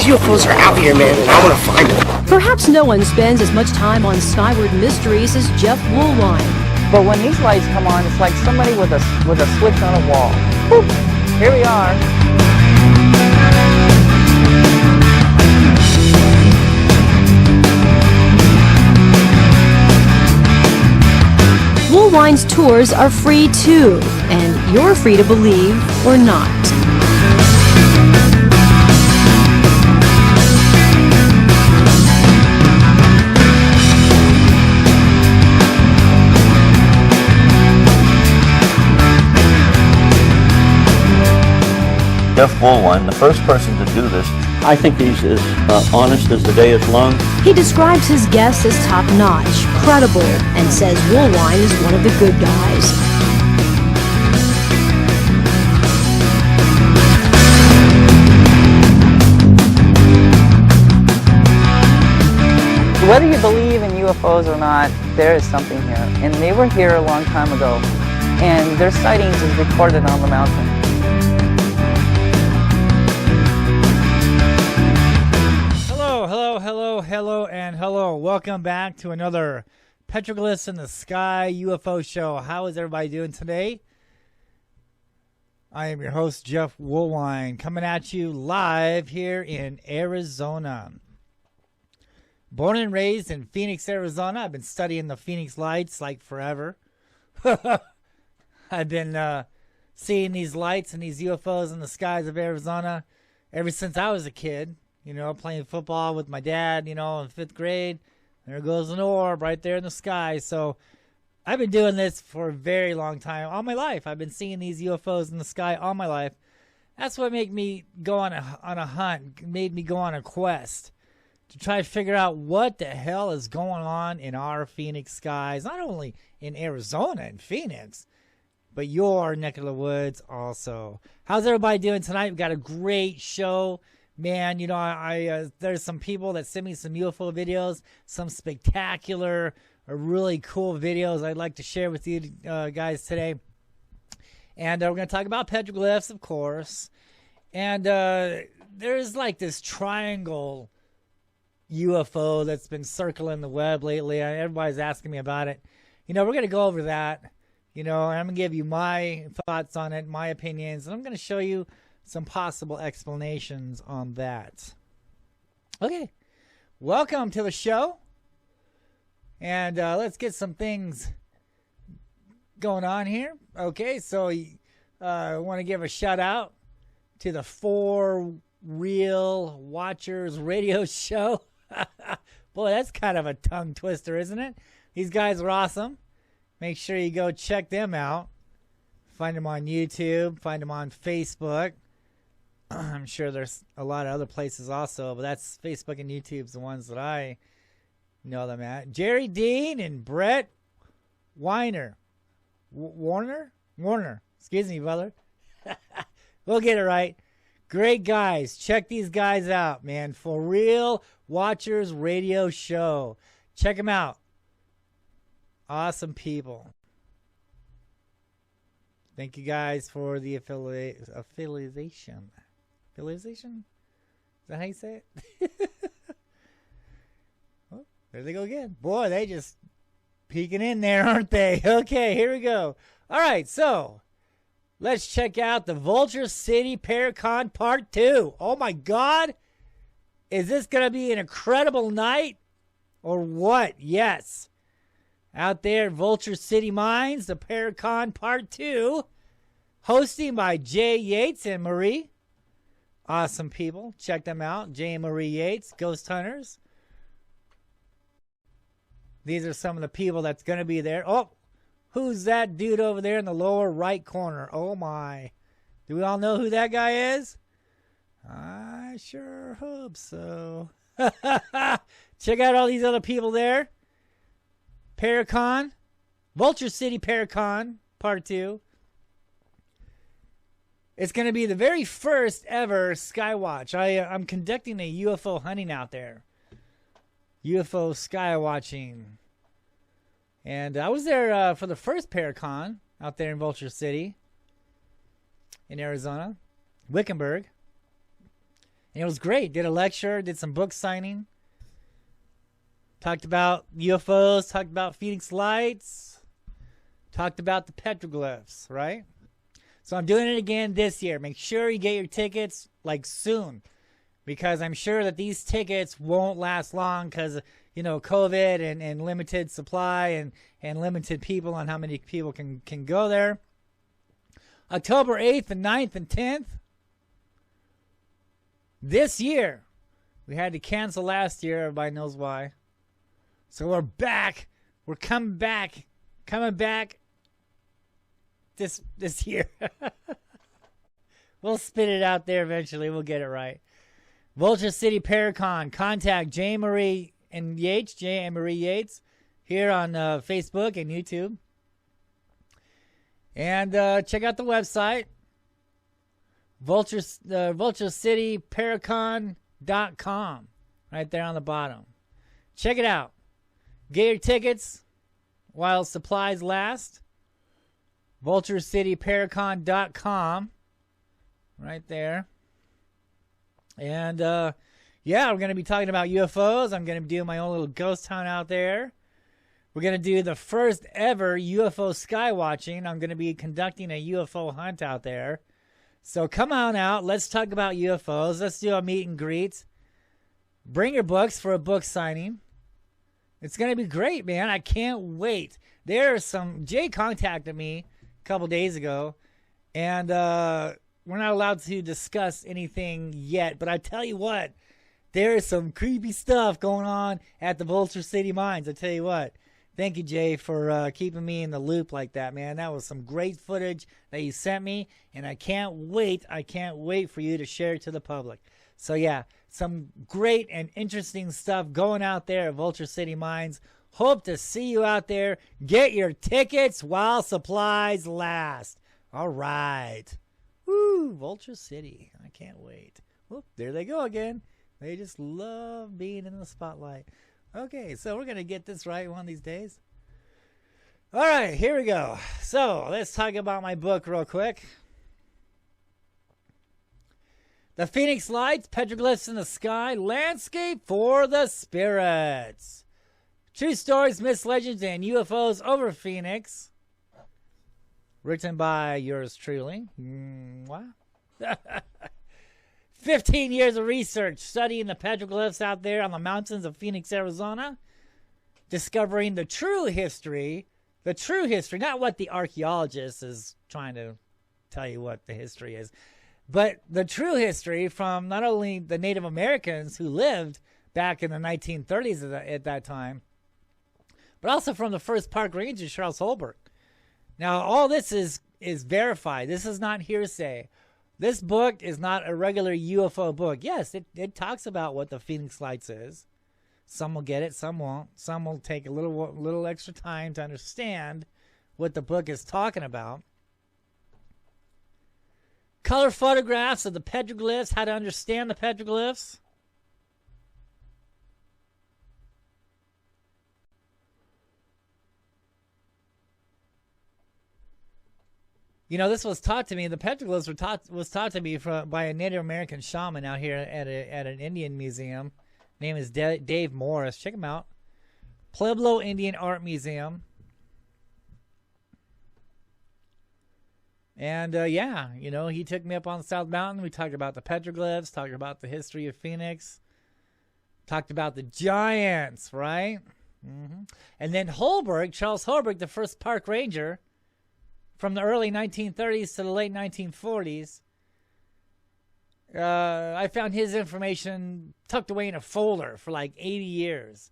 These UFOs are out here, man, and I want to find them. Perhaps no one spends as much time on skyward mysteries as Jeff Woolwine. But when these lights come on, it's like somebody with a switch on a wall. Boop. Here we are. Woolwine's tours are free too, and you're free to believe or not. Jeff Woolwine, the first person to do this. I think he's as honest as the day is long. He describes his guests as top-notch, credible, and says Woolwine is one of the good guys. Whether you believe in UFOs or not, there is something here. And they were here a long time ago. And their sightings is recorded on the mountain. Hello. Welcome back to another Petroglyphs in the Sky UFO show. How is everybody doing today? I am your host, Jeff Woolwine, coming at you live here in Arizona. Born and raised in Phoenix, Arizona. I've been studying the Phoenix lights like forever. I've been seeing these lights and these UFOs in the skies of Arizona ever since I was a kid. You know, playing football with my dad, you know, in 5th grade. There goes an orb right there in the sky. So I've been doing this for a very long time. All my life, I've been seeing these UFOs in the sky all my life. That's what made me go on a hunt, made me go on a quest to try to figure out what the hell is going on in our Phoenix skies. Not only in Arizona and Phoenix, but your neck of the woods also. How's everybody doing tonight? We've got a great show. Man, you know, there's some people that send me some UFO videos, some spectacular or really cool videos I'd like to share with you guys today. And we're going to talk about petroglyphs, of course. And there's like this triangle UFO that's been circling the web lately. Everybody's asking me about it. You know, we're going to go over that. You know, I'm going to give you my thoughts on it, my opinions, and I'm going to show you some possible explanations on that. Okay, welcome to the show. And let's get some things going on here. Okay, so I want to give a shout out to the For Real Watchers radio show. Boy, that's kind of a tongue twister, isn't it? These guys are awesome. Make sure you go check them out. Find them on YouTube. Find them on Facebook. I'm sure there's a lot of other places also, but that's Facebook and YouTube's the ones that I know them at. Jerry Dean and Brett Weiner. Warner? Excuse me, brother. We'll get it right. Great guys. Check these guys out, man. For Real Watchers radio show. Check them out. Awesome people. Thank you guys for the affiliation. Affiliation? Is that how you say it? Oh, there they go again. Boy, they just peeking in there, aren't they? Okay, here we go. All right, so let's check out the Vulture City Paracon Part 2. Oh, my God. Is this going to be an incredible night or what? Yes. Out there at Vulture City Mines, the Paracon Part 2, hosting by Jay Yates and Marie. Awesome people. Check them out. Jay and Marie Yates, Ghost Hunters. These are some of the people that's going to be there. Oh, who's that dude over there in the lower right corner? Oh, my. Do we all know who that guy is? I sure hope so. Check out all these other people there. Paracon. Vulture City Paracon, Part 2. It's going to be the very first ever Skywatch. I'm conducting a UFO hunting out there. UFO skywatching. And I was there for the first Paracon out there in Vulture City in Arizona. Wickenburg. And it was great. Did a lecture, did some book signing. Talked about UFOs, talked about Phoenix Lights, talked about the petroglyphs, right? So I'm doing it again this year. Make sure you get your tickets like soon, because I'm sure that these tickets won't last long because, you know, COVID and limited supply and limited people on how many people can go there. October 8th and 9th and 10th. This year. We had to cancel last year. Everybody knows why. So we're back. We're coming back. Coming back this year. We'll spit it out there eventually. We'll get it right. Vulture City Paracon. Contact J. Marie Yates, here on Facebook and YouTube. And check out the website, vulturecityparacon.com, right there on the bottom. Check it out. Get your tickets while supplies last. vulturecityparacon.com, right there. And yeah, we're going to be talking about UFOs. I'm going to do my own little ghost town out there. We're going to do the first ever UFO sky watching. I'm going to be conducting a UFO hunt out there. So come on out. Let's talk about UFOs. Let's do a meet and greet. Bring your books for a book signing. It's going to be great, man. I can't wait. Jay contacted me a couple days ago, and we're not allowed to discuss anything yet. But I tell you what, there is some creepy stuff going on at the Vulture City Mines. I tell you what. Thank you, Jay, for keeping me in the loop like that, man. That was some great footage that you sent me, and I can't wait for you to share it to the public. So, yeah, some great and interesting stuff going out there at Vulture City Mines. Hope to see you out there. Get your tickets while supplies last. All right. Woo, Vulture City. I can't wait. Whoop, there they go again. They just love being in the spotlight. Okay, so we're going to get this right one of these days. All right, here we go. So let's talk about my book real quick. The Phoenix Lights, Petroglyphs in the Sky, Landscape for the Spirits. True stories, myths, legends, and UFOs over Phoenix. Written by yours truly. Wow. 15 years of research studying the petroglyphs out there on the mountains of Phoenix, Arizona. Discovering the true history, not what the archaeologist is trying to tell you what the history is, but the true history from not only the Native Americans who lived back in the 1930s at that time, but also from the first park ranger, Charles Holbrook. Now, all this is verified. This is not hearsay. This book is not a regular UFO book. Yes, it talks about what the Phoenix Lights is. Some will get it, some won't. Some will take a little extra time to understand what the book is talking about. Color photographs of the petroglyphs, how to understand the petroglyphs. You know, this was taught to me. The petroglyphs was taught to me by a Native American shaman out here at an Indian museum. Name is Dave Morris. Check him out. Pueblo Indian Art Museum. And yeah, you know, he took me up on the South Mountain. We talked about the petroglyphs, talked about the history of Phoenix, talked about the giants, right? And then Charles Holbrook, the first park ranger, from the early 1930s to the late 1940s, I found his information tucked away in a folder for like 80 years.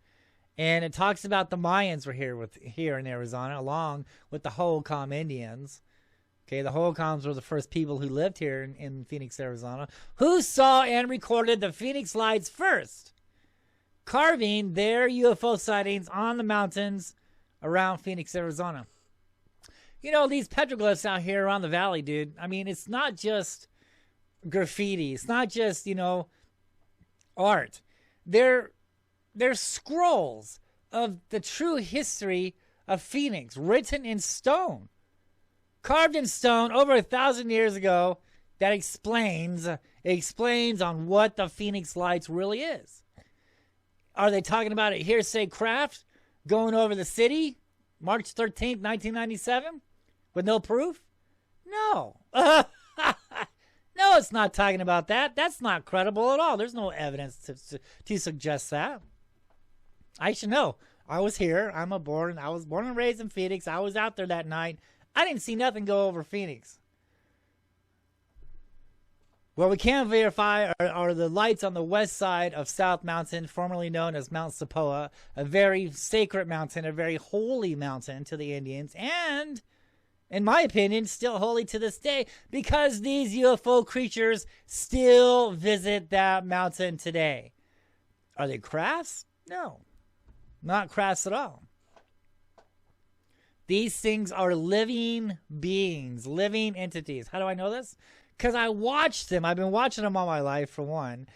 And it talks about the Mayans were here in Arizona, along with the Hohokam Indians. Okay, the Hohokams were the first people who lived here in Phoenix, Arizona, who saw and recorded the Phoenix Lights first, carving their UFO sightings on the mountains around Phoenix, Arizona. You know, these petroglyphs out here around the valley, dude, I mean, it's not just graffiti. It's not just, you know, art. They're scrolls of the true history of Phoenix, written in stone. Carved in stone over 1,000 years ago that explains on what the Phoenix Lights really is. Are they talking about a hearsay craft going over the city March 13th, 1997 with no proof? No. No, it's not talking about that. That's not credible at all. There's no evidence to suggest that. I should know. I was here. I was born and raised in Phoenix. I was out there that night. I didn't see nothing go over Phoenix. What we can verify are the lights on the west side of South Mountain, formerly known as Mount Sapoa, a very sacred mountain, a very holy mountain to the Indians, and, in my opinion, still holy to this day, because these UFO creatures still visit that mountain today. Are they crafts? No, not crafts at all. These things are living beings, living entities. How do I know this? Because I watched them. I've been watching them all my life, for one.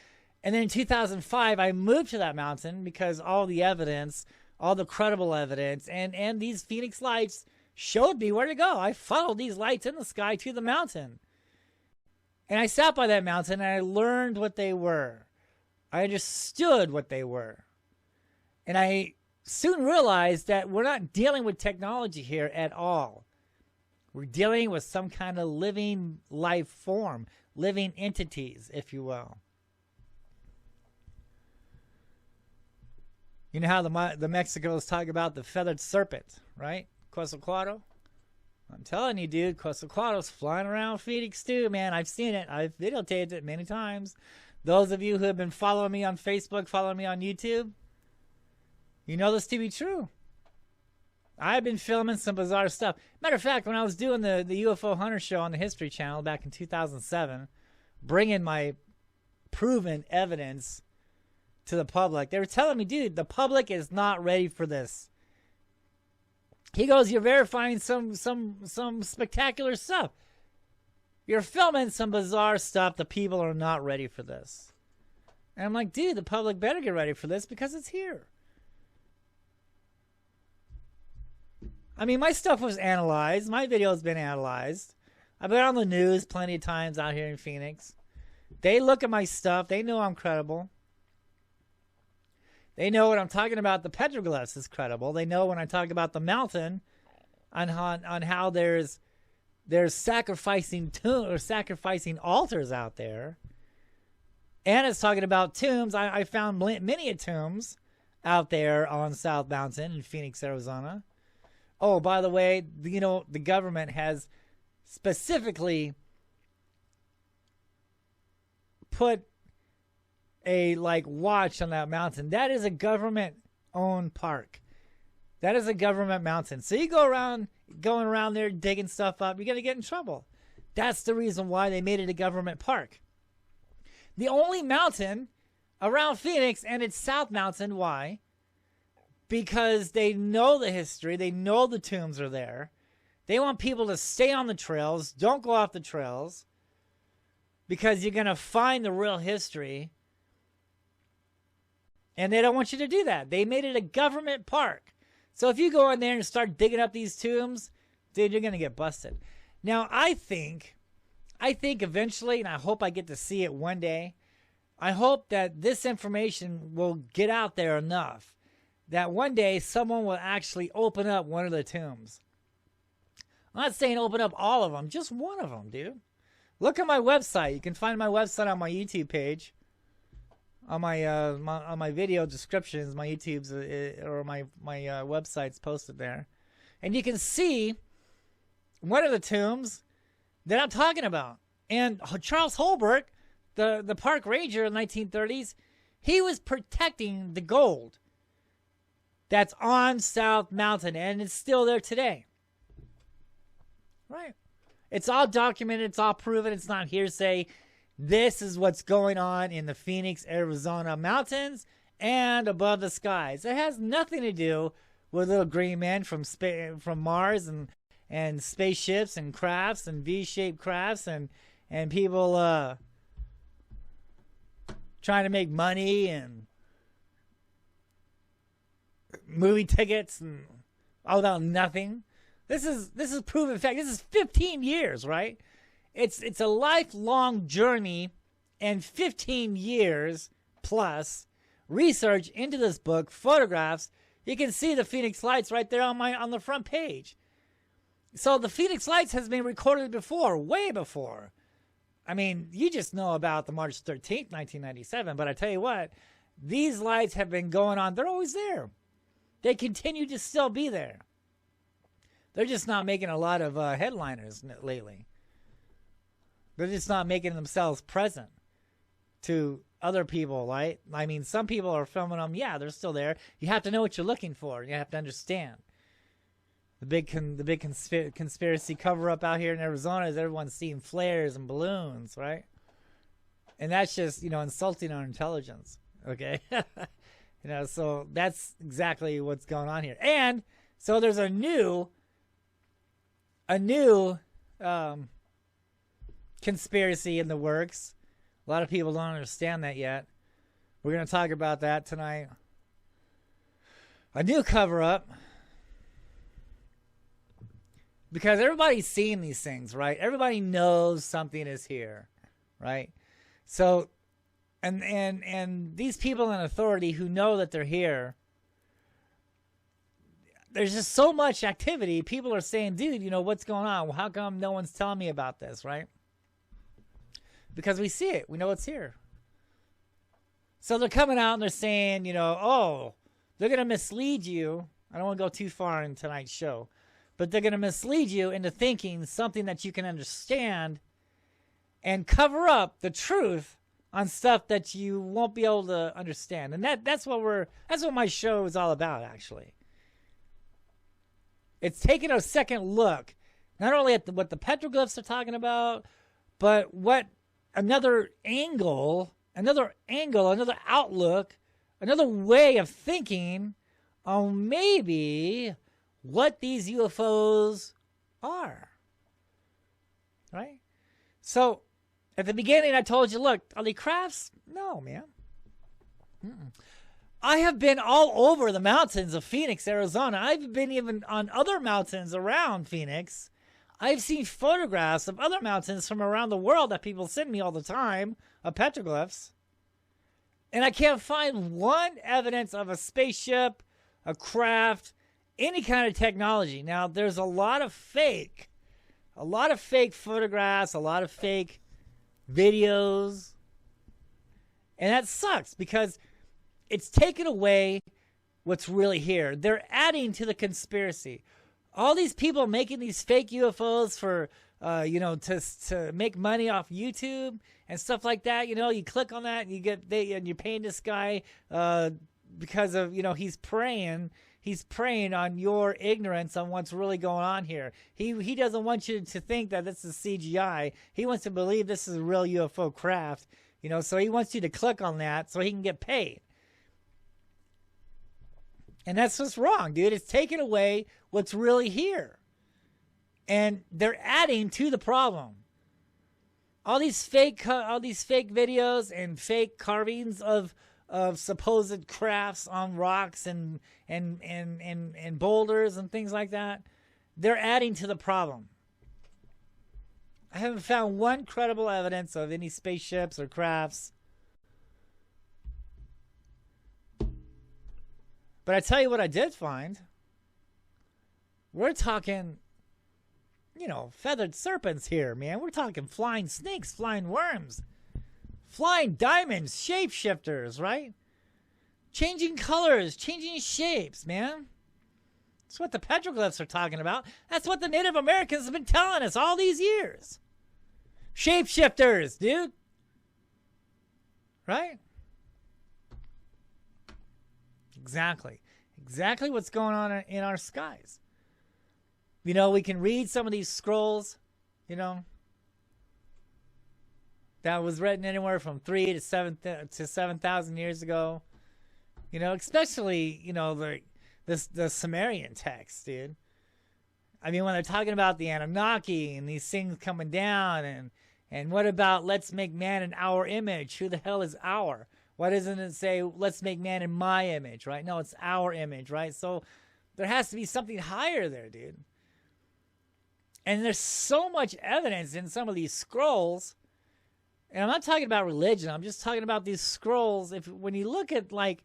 And then in 2005, I moved to that mountain because all the evidence, all the credible evidence, and these Phoenix Lights showed me where to go. I followed these lights in the sky to the mountain. And I sat by that mountain and I learned what they were. I understood what they were. And I soon realized that we're not dealing with technology here at all. We're dealing with some kind of living life form, living entities, if you will. You know how the Mexicans talk about the feathered serpent, right? Quetzalcoatl. I'm telling you, dude, Quetzalcoatl's flying around Phoenix too, man. I've seen it. I've videotaped it many times. Those of you who have been following me on Facebook, following me on YouTube, you know this to be true. I've been filming some bizarre stuff. Matter of fact, when I was doing the UFO Hunter show on the History Channel back in 2007, bringing my proven evidence to the public, they were telling me, dude, the public is not ready for this. He goes, you're verifying some spectacular stuff. You're filming some bizarre stuff. The people are not ready for this. And I'm like, dude, the public better get ready for this because it's here. I mean, my stuff was analyzed. My video has been analyzed. I've been on the news plenty of times out here in Phoenix. They look at my stuff. They know I'm credible. They know what I'm talking about. The petroglyphs is credible. They know when I talk about the mountain on how there's sacrificing altars out there. And it's talking about tombs. I found many tombs out there on South Mountain in Phoenix, Arizona. Oh, by the way, you know, the government has specifically put a watch on that mountain. That is a government-owned park. That is a government mountain. So you going around there digging stuff up, you're going to get in trouble. That's the reason why they made it a government park. The only mountain around Phoenix, and it's South Mountain. Why? Because they know the history. They know the tombs are there. They want people to stay on the trails. Don't go off the trails. Because you're going to find the real history. And they don't want you to do that. They made it a government park. So if you go in there and start digging up these tombs, dude, you're going to get busted. Now, I think eventually, and I hope I get to see it one day, I hope that this information will get out there enough that one day someone will actually open up one of the tombs. I'm not saying open up all of them, just one of them, dude. Look at my website. You can find my website on my YouTube page. On my video descriptions, my YouTube's or my website's posted there. And you can see one of the tombs that I'm talking about. And Charles Holbrook, the park ranger in the 1930s, he was protecting the gold that's on South Mountain, and it's still there today. Right. It's all documented. It's all proven. It's not hearsay. This is what's going on in the Phoenix, Arizona mountains and above the skies. It has nothing to do with little green men from Mars and spaceships and crafts and V-shaped crafts and people trying to make money and movie tickets and all about nothing. This is proven fact. This is 15 years, right? It's a lifelong journey and 15 years plus research into this book, photographs. You can see the Phoenix Lights right there on the front page. So the Phoenix Lights has been recorded before, way before. I mean, you just know about the March 13th, 1997, but I tell you what, these lights have been going on. They're always there. They continue to still be there. They're just not making a lot of headliners lately. They're just not making themselves present to other people, right? I mean, some people are filming them. Yeah, they're still there. You have to know what you're looking for. You have to understand. The big conspiracy cover-up out here in Arizona is everyone's seeing flares and balloons, right? And that's just, insulting our intelligence, okay? So that's exactly what's going on here. And so there's a new conspiracy in the works. A lot of people don't understand that yet. We're going to talk about that tonight. A new cover-up. Because everybody's seeing these things, right? Everybody knows something is here, right? So, and these people in authority who know that they're here, there's just so much activity. People are saying, dude, what's going on? Well, how come no one's telling me about this, right? Because we see it. We know it's here. So they're coming out and they're saying, oh, they're going to mislead you. I don't want to go too far in tonight's show. But they're going to mislead you into thinking something that you can understand and cover up the truth on stuff that you won't be able to understand. And that's what my show is all about, actually. It's taking a second look, not only at what the petroglyphs are talking about, but what another angle, another outlook, another way of thinking on maybe what these UFOs are, right? So, at the beginning, I told you, look, are they crafts? No, man. I have been all over the mountains of Phoenix, Arizona. I've been even on other mountains around Phoenix. I've seen photographs of other mountains from around the world that people send me all the time of petroglyphs. And I can't find one evidence of a spaceship, a craft, any kind of technology. Now, there's a lot of fake photographs, a lot of fake videos. And that sucks because it's taken away what's really here. They're adding to the conspiracy. All these people making these fake UFOs for, to make money off YouTube and stuff like that. You click on that and you're paying this guy because of, he's preying. He's preying on your ignorance on what's really going on here. He doesn't want you to think that this is CGI. He wants to believe this is a real UFO craft. So he wants you to click on that so he can get paid. And that's what's wrong, dude. It's taking away what's really here. And they're adding to the problem. All these fake videos and fake carvings of supposed crafts on rocks and boulders and things like that, they're adding to the problem. I haven't found one credible evidence of any spaceships or crafts. But I tell you what I did find. We're talking, feathered serpents here, man. We're talking flying snakes, flying worms, flying diamonds, shapeshifters, right? Changing colors, changing shapes, man. That's what the petroglyphs are talking about. That's what the Native Americans have been telling us all these years. Shapeshifters, dude. Right? Exactly what's going on in our skies. We can read some of these scrolls, that was written anywhere from 3 to 7,000 years ago. Especially, the Sumerian text, dude. I mean, when they're talking about the Anunnaki and these things coming down and what about let's make man in our image? Who the hell is our? Why doesn't it say, let's make man in my image, right? No, it's our image, right? So there has to be something higher there, dude. And there's so much evidence in some of these scrolls. And I'm not talking about religion. I'm just talking about these scrolls. When you look at, like,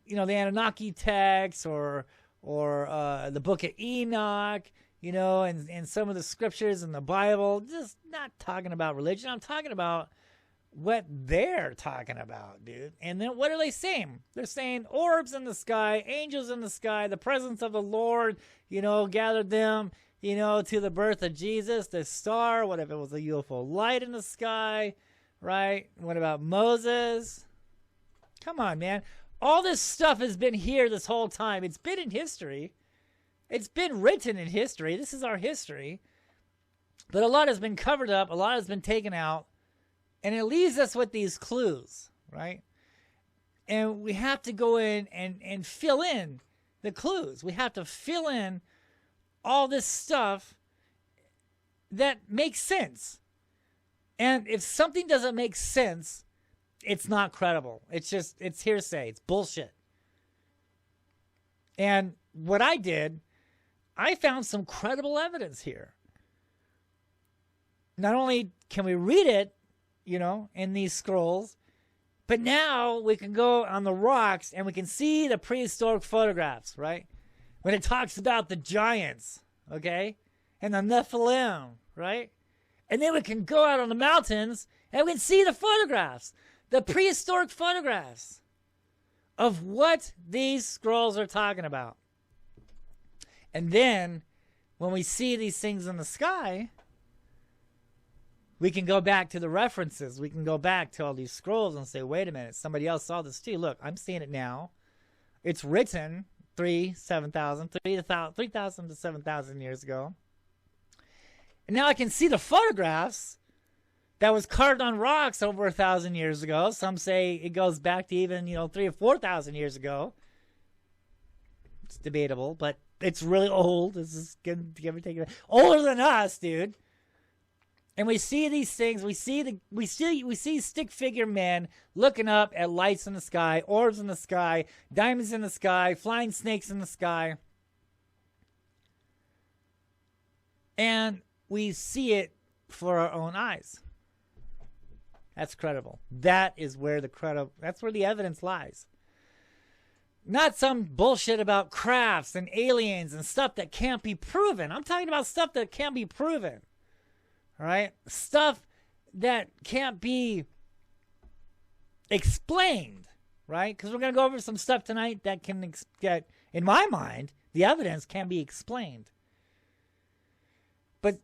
you know, the Anunnaki text or the book of Enoch, you know, and some of the scriptures in the Bible, just not talking about religion. I'm talking about what they're talking about, dude. And then what are they saying? They're saying orbs in the sky, angels in the sky, the presence of the Lord, you know, gathered them, you know, to the birth of Jesus, the star, what if it was a UFO light in the sky, right? What about Moses? Come on, man. All this stuff has been here this whole time. It's been in history. It's been written in history. This is our history. But a lot has been covered up. A lot has been taken out. And it leaves us with these clues, right? And we have to go in and fill in the clues. We have to fill in all this stuff that makes sense. And if something doesn't make sense, it's not credible. It's hearsay. It's bullshit. And what I did, I found some credible evidence here. Not only can we read it, you know, in these scrolls, but now we can go on the rocks and we can see the prehistoric photographs, right? When it talks about the giants, okay? And the Nephilim, right? And then we can go out on the mountains and we can see the photographs, the prehistoric photographs of what these scrolls are talking about. And then when we see these things in the sky, we can go back to the references. We can go back to all these scrolls and say, wait a minute, somebody else saw this too. Look, I'm seeing it now. It's written 3,000 to 7,000 years ago. And now I can see the photographs that was carved on rocks over 1,000 years ago. Some say it goes back to even, 3,000 or 4,000 years ago. It's debatable, but it's really old. This is give or take older than us, dude. And we see these things. We see stick figure men looking up at lights in the sky, orbs in the sky, diamonds in the sky, flying snakes in the sky. And we see it for our own eyes. That's credible. That's where the evidence lies. Not some bullshit about crafts and aliens and stuff that can't be proven. I'm talking about stuff that can be proven. All right? Stuff that can't be explained, right? Because we're going to go over some stuff tonight that can get, in my mind, the evidence can be explained. But,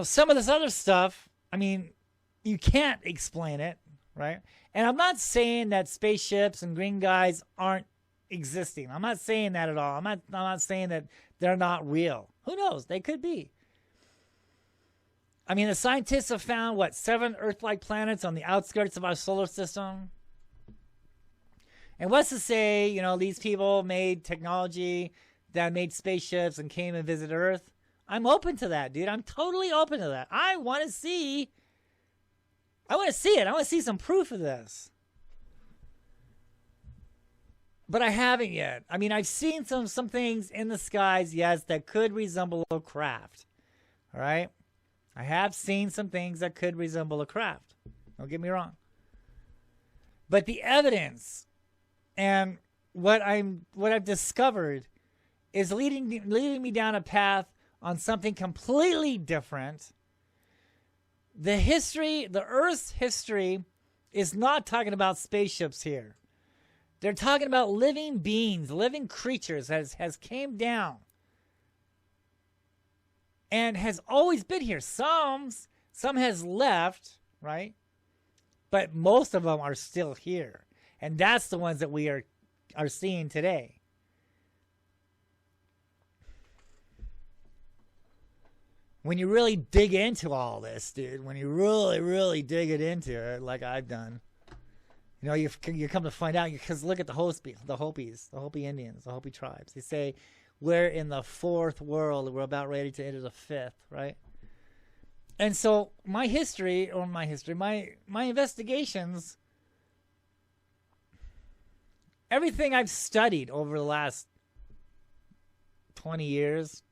some of this other stuff, you can't explain it, right? And I'm not saying that spaceships and green guys aren't existing. I'm not saying that at all. I'm not saying that they're not real. Who knows? They could be. The scientists have found, 7 Earth-like planets on the outskirts of our solar system. And what's to say, these people made technology that made spaceships and came and visited Earth? I'm open to that, dude. I'm totally open to that. I want to see it. I want to see some proof of this. But I haven't yet. I've seen some things in the skies, yes, that could resemble a craft. All right? I have seen some things that could resemble a craft. Don't get me wrong. But the evidence and what I've discovered is leading me down a path on something completely different. The Earth's history is not talking about spaceships here. They're talking about living beings, living creatures has came down and has always been here. Some has left, right? But most of them are still here. And that's the ones that we are seeing today. When you really dig into all this, dude, when you really, really dig it into it, like I've done, you come to find out, because look at the Hopis, the Hopi Indians, the Hopi tribes. They say we're in the 4th world. We're about ready to enter the 5th, right? And so my investigations, everything I've studied over the last 20 years,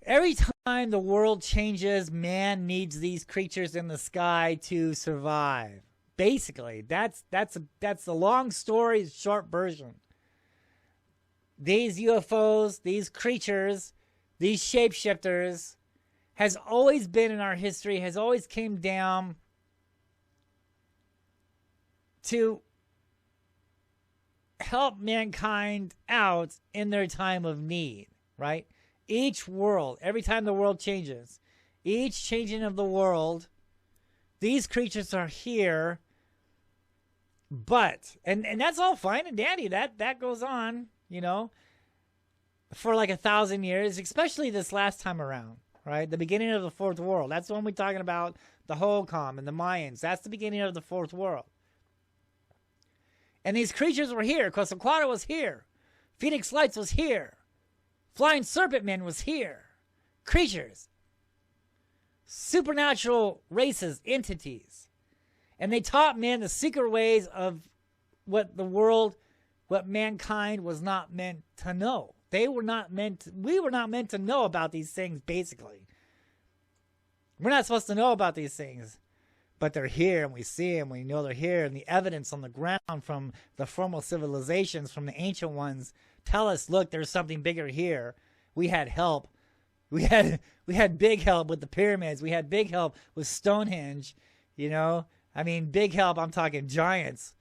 Every time the world changes, man needs these creatures in the sky to survive. Basically, that's the long story, short version. These UFOs, these creatures, these shapeshifters has always been in our history, has always came down to help mankind out in their time of need, right? Each world, every time the world changes, each changing of the world, these creatures are here. But, and that's all fine and dandy. That goes on, you know, for like 1,000 years, especially this last time around, right? The beginning of the fourth world. That's the one we're talking about, the Holcomb and the Mayans. That's the beginning of the fourth world. And these creatures were here. Quetzalcoatl was here. Phoenix Lights was here. Flying Serpent Men was here. Creatures. Supernatural races, entities. And they taught men the secret ways of what the world, what mankind was not meant to know. We were not meant to know about these things, basically. We're not supposed to know about these things. But they're here, and we see them, we know they're here, and the evidence on the ground from the formal civilizations, from the ancient ones, tell us, look, there's something bigger here. We had help. We had big help with the pyramids. We had big help with Stonehenge, you know. I mean, big help, I'm talking giants,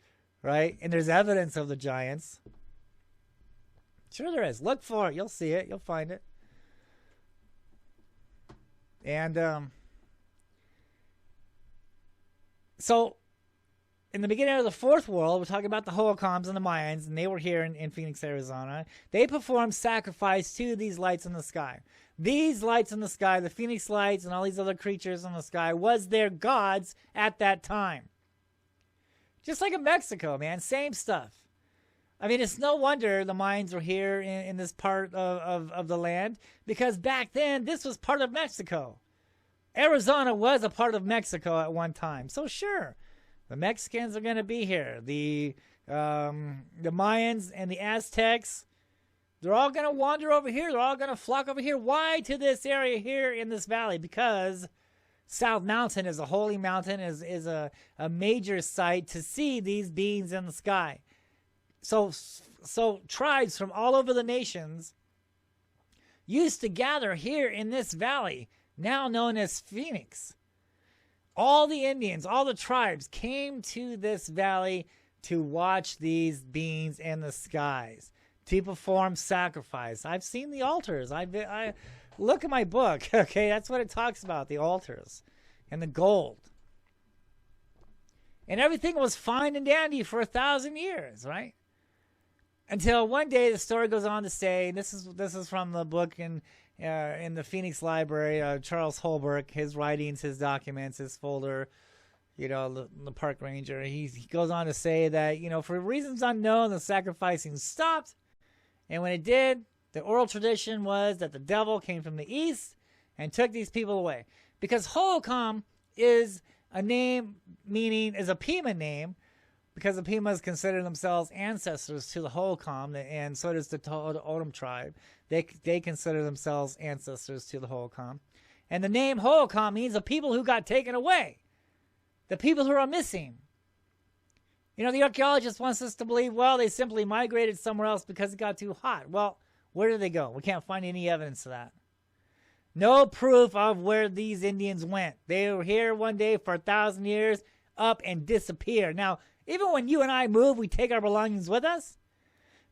right? And there's evidence of the giants. Sure there is. Look for it. You'll see it. You'll find it. And, so, in the beginning of the fourth world, we're talking about the Holcombs and the Mayans, and they were here in Phoenix, Arizona. They performed sacrifice to these lights in the sky. These lights in the sky, the Phoenix Lights and all these other creatures in the sky, was their gods at that time. Just like in Mexico, man. Same stuff. I mean, it's no wonder the Mayans were here in this part of the land, because back then, this was part of Mexico. Arizona was a part of Mexico at one time. So sure, the Mexicans are going to be here. The Mayans and the Aztecs, they're all going to wander over here. They're all going to flock over here. Why to this area here in this valley? Because South Mountain is a holy mountain, is a major site to see these beings in the sky. So tribes from all over the nations used to gather here in this valley, now known as Phoenix. All the Indians, all the tribes came to this valley to watch these beings in the skies, to perform sacrifice. I've seen the altars. I look at my book, okay? That's what it talks about, the altars and the gold. And everything was fine and dandy for 1,000 years, right? Until one day the story goes on to say, and this is from the book in the Phoenix Library, Charles Holbrook, his writings, his documents, his folder, you know, the park ranger. He goes on to say that, you know, for reasons unknown, the sacrificing stopped. And when it did, the oral tradition was that the devil came from the east and took these people away. Because Holcomb is a name is a Pima name, because the Pimas consider themselves ancestors to the Holcomb, and so does the Totem tribe. They consider themselves ancestors to the Holcomb. And the name Holcomb means the people who got taken away. The people who are missing. You know, the archaeologist wants us to believe, well, they simply migrated somewhere else because it got too hot. Well, where did they go? We can't find any evidence of that. No proof of where these Indians went. They were here one day for 1,000 years, up and disappeared. Now, even when you and I move, we take our belongings with us.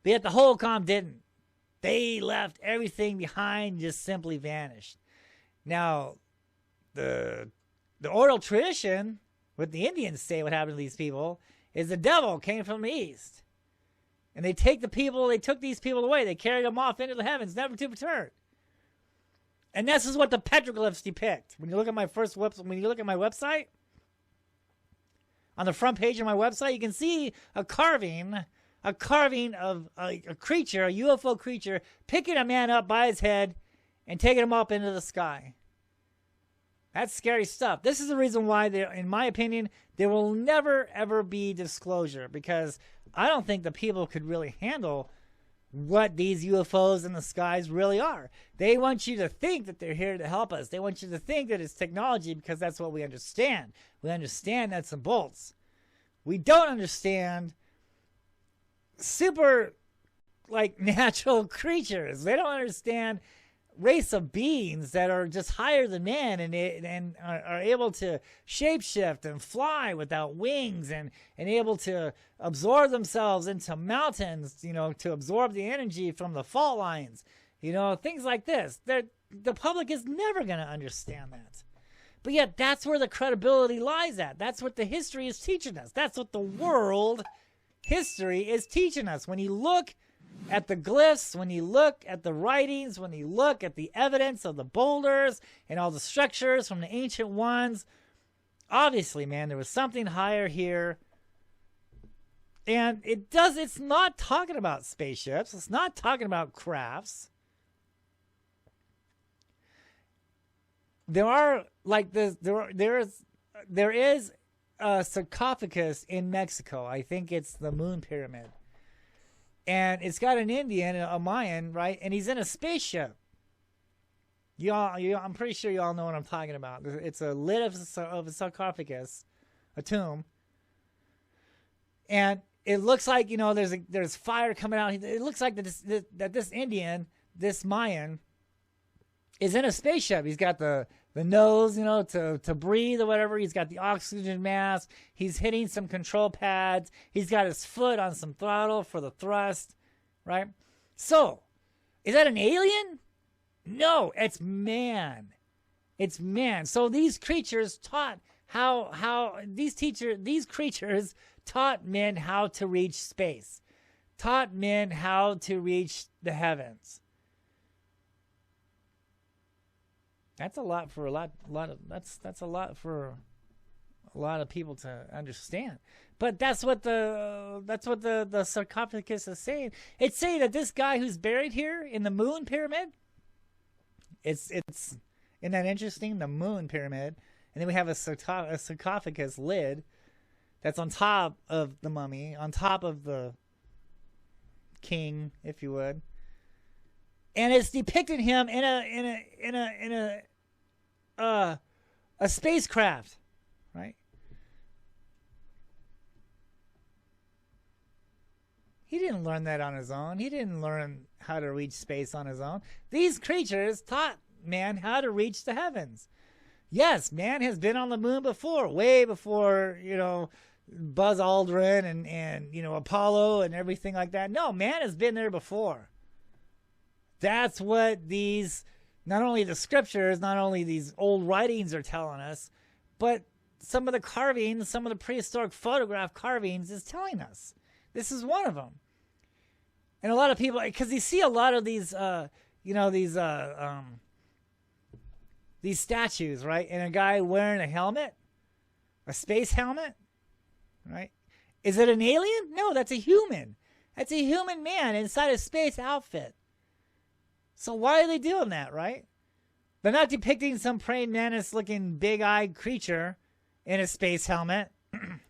But yet the Holcomb didn't. They left everything behind, just simply vanished. Now, the oral tradition, what the Indians say what happened to these people, is the devil came from the east. And they took these people away. They carried them off into the heavens, never to return. And this is what the petroglyphs depict. When you look at my website, on the front page of my website, you can see a carving of a creature, a UFO creature, picking a man up by his head and taking him up into the sky. That's scary stuff. This is the reason why, in my opinion, there will never, ever be disclosure, because I don't think the people could really handle what these UFOs in the skies really are. They want you to think that they're here to help us. They want you to think that it's technology because that's what we understand. We understand nuts and bolts. We don't understand super, like, natural creatures. They don't understand race of beings that are just higher than man and are able to shapeshift and fly without wings and able to absorb themselves into mountains, you know, to absorb the energy from the fault lines, you know, things like this. The public is never going to understand that. But yet that's where the credibility lies at. That's what the history is teaching us. That's what the world history is teaching us. When you look at the glyphs, when you look at the writings, when you look at the evidence of the boulders and all the structures from the ancient ones, obviously, man, there was something higher here. And it's not talking about spaceships. It's not talking about crafts. There are, like, there is a sarcophagus in Mexico. I think it's the Moon Pyramid. And it's got an Indian, a Mayan, right? And he's in a spaceship. I'm pretty sure you all know what I'm talking about. It's a lid of a sarcophagus, a tomb. And it looks like, you know, there's fire coming out. It looks like that this Indian, this Mayan, is in a spaceship. He's got the nose, you know, to breathe or whatever. He's got the oxygen mask. He's hitting some control pads. He's got his foot on some throttle for the thrust, right? So, is that an alien? No, it's man. It's man. So these creatures taught these creatures taught men how to reach space. Taught men how to reach the heavens. That's a lot for a lot of people to understand. But that's what the sarcophagus is saying. It's saying that this guy who's buried here in the Moon Pyramid, isn't that interesting? The Moon Pyramid, and then we have a sarcophagus lid that's on top of the mummy, on top of the king, if you would. And it's depicting him in a spacecraft, right? He didn't learn that on his own. He didn't learn how to reach space on his own. These creatures taught man how to reach the heavens. Yes, man has been on the moon before, way before, you know, Buzz Aldrin and you know, Apollo and everything like that. No, man has been there before. That's what these, not only the scriptures, not only these old writings are telling us, but some of the carvings, some of the prehistoric photograph carvings is telling us. This is one of them. And a lot of people, because you see a lot of these, these statues, right? And a guy wearing a helmet, a space helmet, right? Is it an alien? No, that's a human. That's a human man inside a space outfit. So why are they doing that, right? They're not depicting some praying mantis-looking big-eyed creature in a space helmet.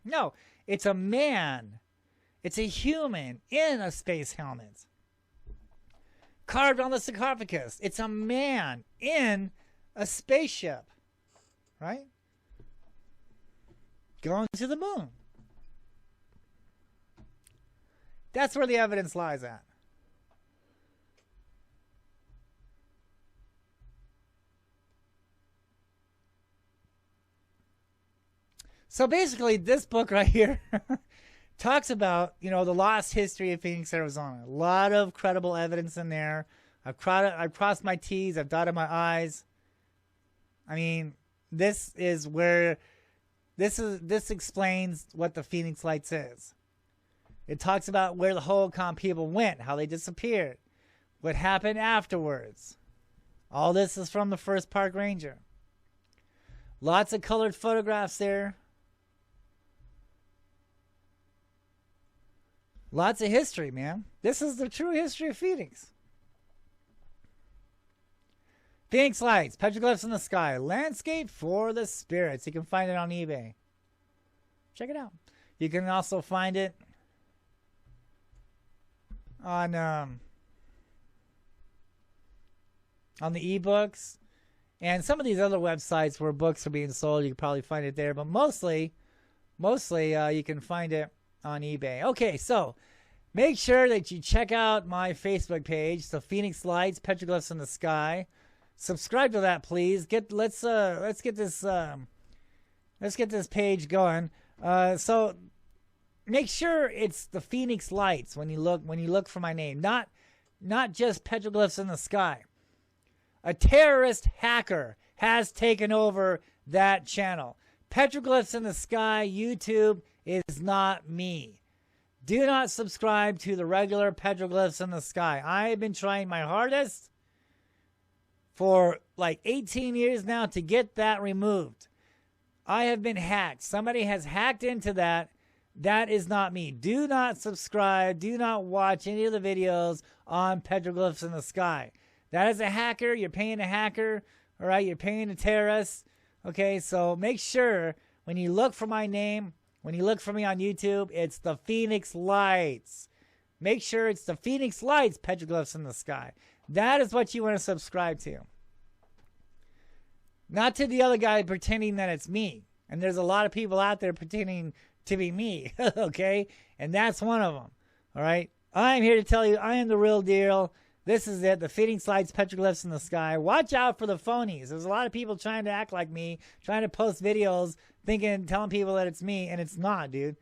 No, it's a man. It's a human in a space helmet. Carved on the sarcophagus. It's a man in a spaceship, right? Going to the moon. That's where the evidence lies at. So basically, this book right here talks about, you know, the lost history of Phoenix, Arizona. A lot of credible evidence in there. I've crossed my T's. I've dotted my I's. I mean, this explains what the Phoenix Lights is. It talks about where the Hohokam people went, how they disappeared, what happened afterwards. All this is from the first park ranger. Lots of colored photographs there. Lots of history, man. This is the true history of Phoenix. Phoenix Lights, Petroglyphs in the Sky, Landscape for the Spirits. You can find it on eBay. Check it out. You can also find it on on the ebooks. And some of these other websites where books are being sold, you can probably find it there. But mostly you can find it on eBay. Okay, so make sure that you check out my Facebook page, the Phoenix Lights, Petroglyphs in the Sky. Subscribe to that, please. Let's get this page going. So make sure it's the Phoenix Lights when you look for my name, not just Petroglyphs in the Sky. A terrorist hacker has taken over that channel. Petroglyphs in the Sky YouTube is not me. Do not subscribe to the regular Petroglyphs in the Sky. I have been trying my hardest for like 18 years now to get that removed. I have been hacked. Somebody has hacked into that. That is not me. Do not subscribe. Do not watch any of the videos on Petroglyphs in the Sky. That is a hacker. You're paying a hacker. All right, you're paying a terrorist. Okay, so make sure when you look for my name, when you look for me on YouTube, it's the Phoenix Lights. Make sure it's the Phoenix Lights, Petroglyphs in the Sky. That is what you want to subscribe to. Not to the other guy pretending that it's me. And there's a lot of people out there pretending to be me. Okay? And that's one of them. All right? I'm here to tell you I am the real deal. This is it. The Phoenix Lights, Petroglyphs in the Sky. Watch out for the phonies. There's a lot of people trying to act like me, trying to post videos, telling people that it's me, and it's not, dude.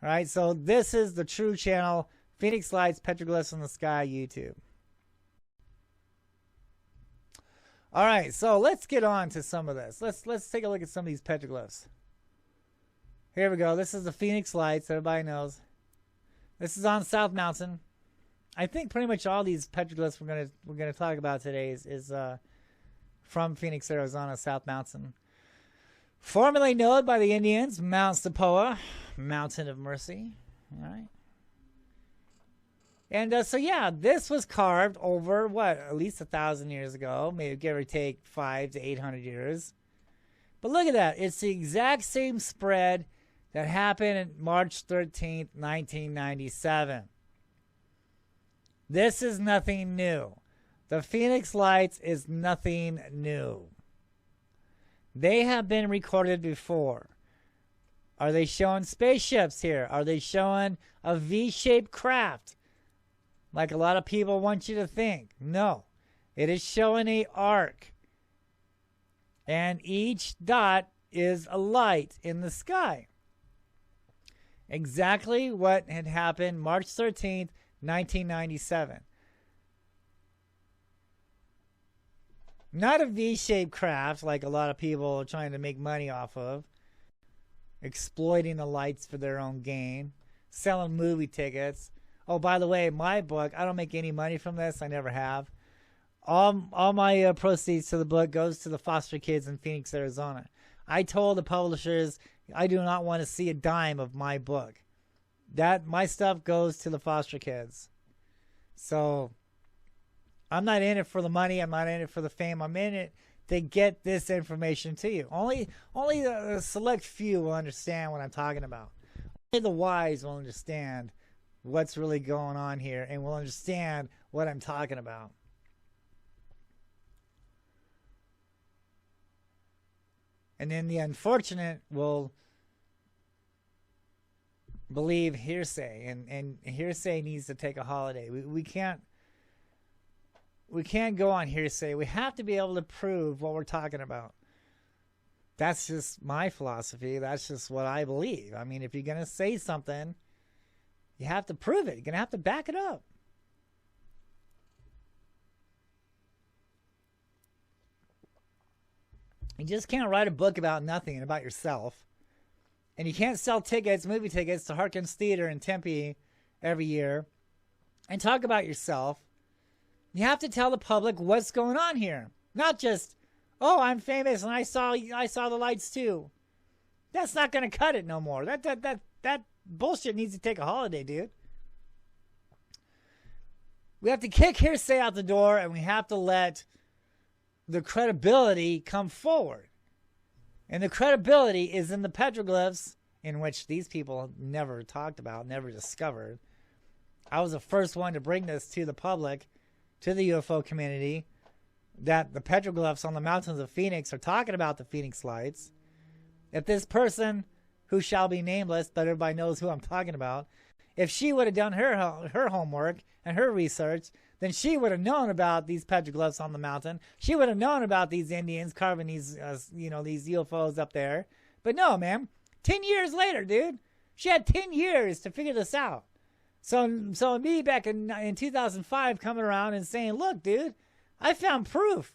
All right? So this is the true channel, Phoenix Lights, Petroglyphs in the Sky, YouTube. All right, so let's get on to some of this. Let's take a look at some of these petroglyphs. Here we go. This is the Phoenix Lights. Everybody knows. This is on South Mountain. I think pretty much all these petroglyphs we're gonna talk about today is from Phoenix, Arizona, South Mountain. Formerly known by the Indians, Mount Stapoa, Mountain of Mercy. All right. And so, yeah, this was carved over, at least 1,000 years ago, maybe give or take 500 to 800 years. But look at that. It's the exact same spread that happened on March 13th, 1997. This is nothing new. The Phoenix Lights is nothing new. They have been recorded before. Are they showing spaceships here? Are they showing a V-shaped craft? Like a lot of people want you to think. No. It is showing an arc. And each dot is a light in the sky. Exactly what had happened March 13th, 1997. Not a V-shaped craft like a lot of people are trying to make money off of. Exploiting the lights for their own gain. Selling movie tickets. Oh, by the way, my book, I don't make any money from this. I never have. All my proceeds to the book goes to the foster kids in Phoenix, Arizona. I told the publishers I do not want to see a dime of my book. My stuff goes to the foster kids. So I'm not in it for the money. I'm not in it for the fame. I'm in it to get this information to you. Only a select few will understand what I'm talking about. Only the wise will understand what's really going on here and will understand what I'm talking about. And then the unfortunate will believe hearsay, and hearsay needs to take a holiday. We can't go on hearsay. We have to be able to prove what we're talking about. That's just my philosophy. That's just what I believe. I mean, if you're going to say something, you have to prove it. You're going to have to back it up. You just can't write a book about nothing and about yourself. And you can't sell tickets, movie tickets, to Harkins Theater in Tempe every year and talk about yourself. You have to tell the public what's going on here. Not just, oh, I'm famous and I saw the lights too. That's not going to cut it no more. That bullshit needs to take a holiday, dude. We have to kick hearsay out the door, and we have to let the credibility come forward. And the credibility is in the petroglyphs, in which these people never talked about, never discovered. I was the first one to bring this to the public, to the UFO community, that the petroglyphs on the mountains of Phoenix are talking about the Phoenix Lights, if this person, who shall be nameless, but everybody knows who I'm talking about, if she would have done her homework and her research, then she would have known about these petroglyphs on the mountain. She would have known about these Indians carving these, these UFOs up there. But no, man. 10 years later, dude. She had 10 years to figure this out. So me back in 2005 coming around and saying, look, dude, I found proof.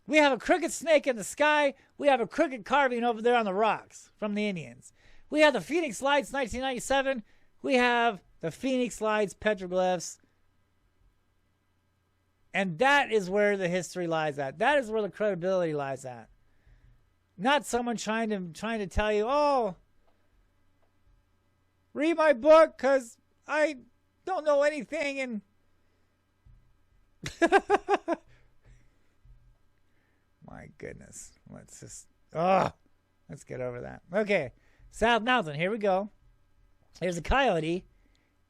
We have a crooked snake in the sky. We have a crooked carving over there on the rocks from the Indians. We have the Phoenix Lights, 1997. We have the Phoenix Lights petroglyphs. And that is where the history lies at. That is where the credibility lies at. Not someone trying to tell you, oh, read my book because I don't know anything. And my goodness. Let's get over that. Okay. South Mountain. Here we go. There's a coyote.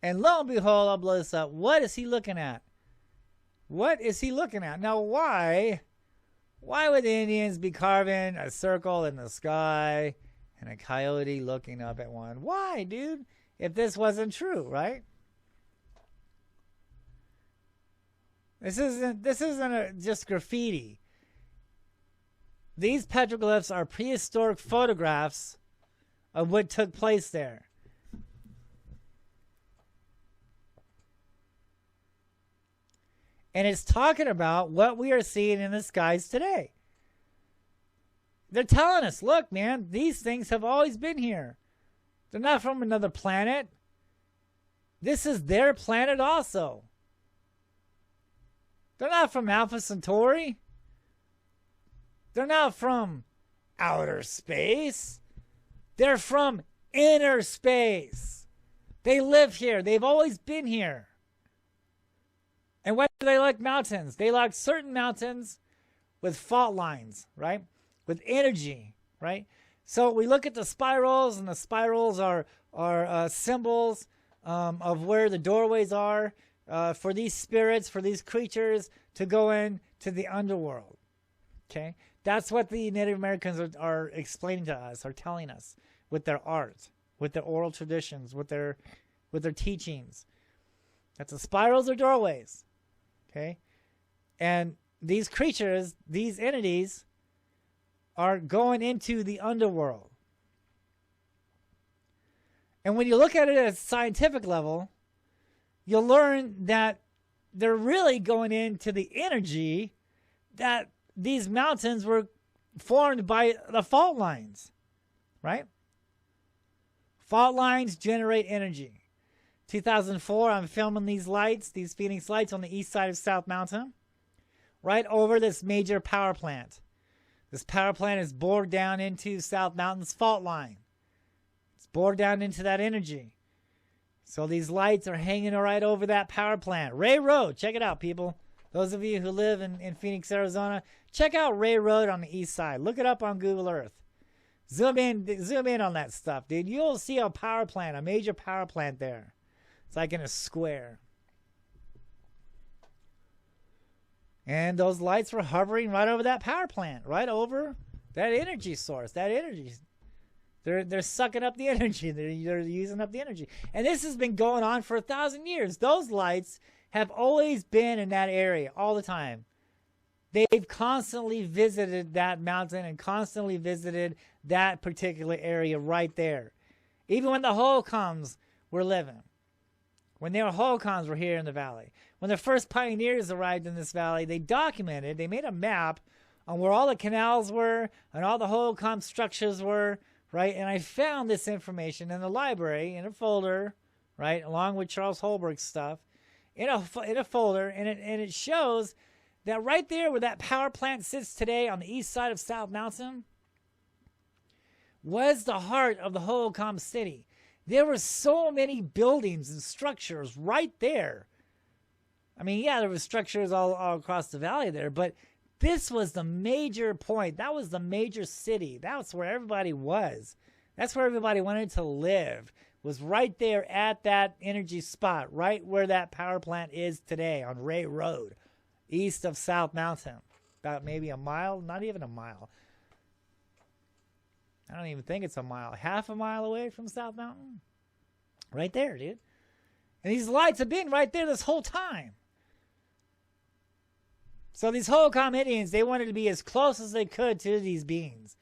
And lo and behold, I'll blow this up. What is he looking at? What is he looking at? Now, why would the Indians be carving a circle in the sky and a coyote looking up at one? Why, dude? If this wasn't true, right? This isn't just graffiti. These petroglyphs are prehistoric photographs of what took place there. And it's talking about what we are seeing in the skies today. They're telling us, look, man, these things have always been here. They're not from another planet. This is their planet also. They're not from Alpha Centauri. They're not from outer space. They're from inner space. They live here. They've always been here. And what do they like? Mountains. They like certain mountains with fault lines, right? With energy, right? So we look at the spirals, and the spirals are symbols of where the doorways are for these spirits, for these creatures to go into the underworld. Okay? That's what the Native Americans are explaining to us, are telling us with their art, with their oral traditions, with their teachings. That the spirals are doorways. Okay? And these creatures, these entities, are going into the underworld. And when you look at it at a scientific level, you'll learn that they're really going into the energy that these mountains were formed by the fault lines, right? Fault lines generate energy. 2004, I'm filming these lights, these Phoenix Lights on the east side of South Mountain, right over this major power plant. This power plant is bored down into South Mountain's fault line. It's bored down into that energy. So these lights are hanging right over that power plant. Ray Road, check it out, people. Those of you who live in Phoenix, Arizona, check out Ray Road on the east side. Look it up on Google Earth. Zoom in on that stuff, dude. You'll see a power plant, a major power plant there. It's like in a square. And those lights were hovering right over that power plant, right over that energy source. That energy, they're sucking up the energy. They're using up the energy. And this has been going on for 1,000 years. Those lights have always been in that area all the time. They've constantly visited that mountain and constantly visited that particular area right there. Even when the Holcombs were living. When their Holcombs were here in the valley. When the first pioneers arrived in this valley, they documented, they made a map on where all the canals were and all the Holcomb structures were, right? And I found this information in the library in a folder, right, along with Charles Holberg's stuff, in a folder, and it shows that right there where that power plant sits today on the east side of South Mountain was the heart of the Holcomb city. There were so many buildings and structures right there. I mean, yeah, there were structures all across the valley there, but this was the major point. That was the major city. That's where everybody was. That's where everybody wanted to live, was right there at that energy spot, right where that power plant is today on Ray Road. east of South Mountain. About maybe a mile, not even a mile. I don't even think it's a mile. Half a mile away from South Mountain. Right there, dude. And these lights have been right there this whole time. So these Hohokam Indians, they wanted to be as close as they could to these beings.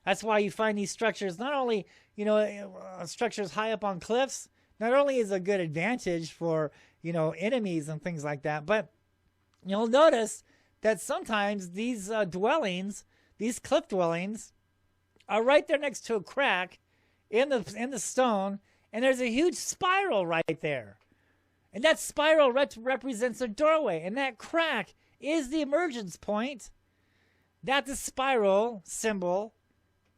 That's why you find these structures, not only, structures high up on cliffs, not only is a good advantage for, enemies and things like that, but you'll notice that sometimes these dwellings, these cliff dwellings, are right there next to a crack in the stone, and there's a huge spiral right there. And that spiral represents a doorway, and that crack is the emergence point that the spiral symbol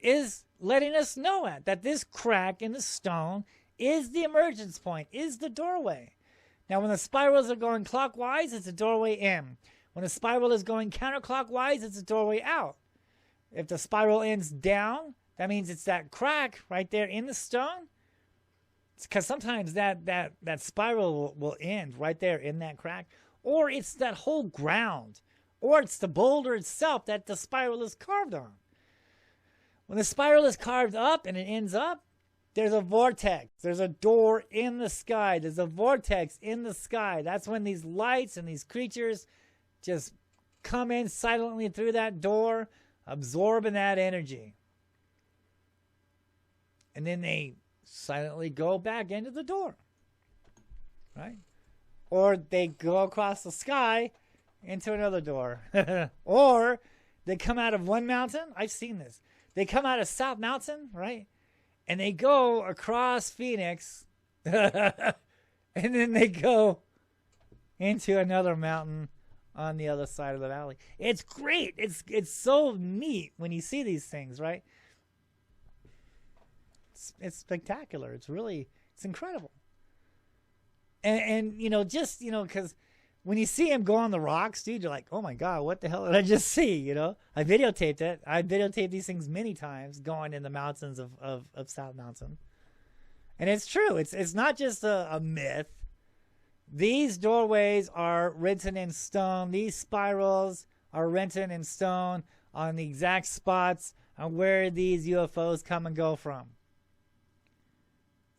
is letting us know at. That this crack in the stone is the emergence point, is the doorway. Now, when the spirals are going clockwise, it's a doorway in. When the spiral is going counterclockwise, it's a doorway out. If the spiral ends down, that means it's that crack right there in the stone. It's because sometimes that spiral will end right there in that crack. Or it's that whole ground. Or it's the boulder itself that the spiral is carved on. When the spiral is carved up and it ends up, there's a vortex. There's a door in the sky. There's a vortex in the sky. That's when these lights and these creatures just come in silently through that door, absorbing that energy. And then they silently go back into the door. Right? Or they go across the sky into another door. Or they come out of one mountain. I've seen this. They come out of South Mountain, right? And they go across Phoenix. And then they go into another mountain on the other side of the valley. It's great. It's so neat when you see these things, right? It's spectacular. It's incredible. And because when you see him go on the rocks, dude, you're like, oh my God, what the hell did I just see? I videotaped it. I videotaped these things many times going in the mountains of South Mountain. And it's true. It's not just a myth. These doorways are written in stone. These spirals are written in stone on the exact spots on where these UFOs come and go from.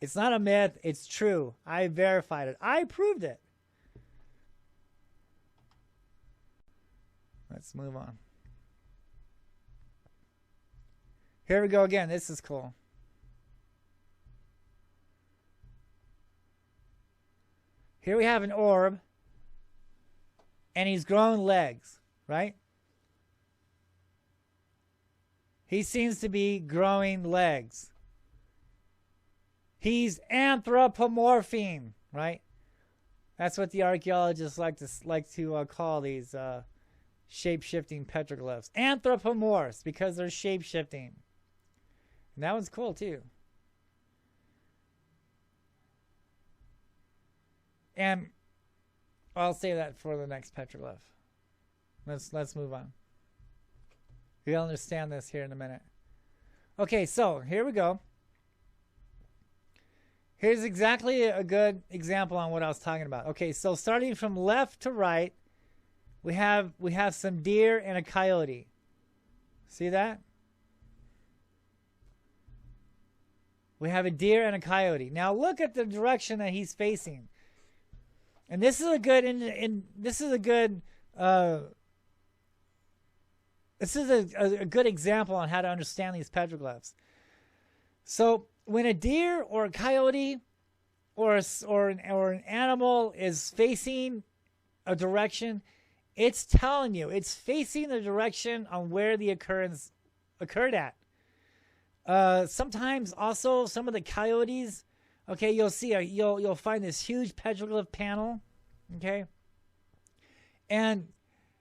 It's not a myth. It's true. I verified it. I proved it. Let's move on. Here we go again. This is cool. Here we have an orb, and he's growing legs, right? He seems to be growing legs. He's anthropomorphine, right? That's what the archaeologists like to call these shape-shifting petroglyphs. Anthropomorphs, because they're shape-shifting. And that one's cool, too. And I'll save that for the next petroglyph. Let's move on. You'll understand this here in a minute. Okay, so here we go. Here's exactly a good example on what I was talking about. Okay, so starting from left to right, we have some deer and a coyote. See that? We have a deer and a coyote. Now look at the direction that he's facing. And this is a good a good example on how to understand these petroglyphs. So when a deer or a coyote or an animal is facing a direction, it's telling you, it's facing the direction on where the occurrence occurred at. Sometimes also some of the coyotes, okay, you'll find this huge petroglyph panel, okay, and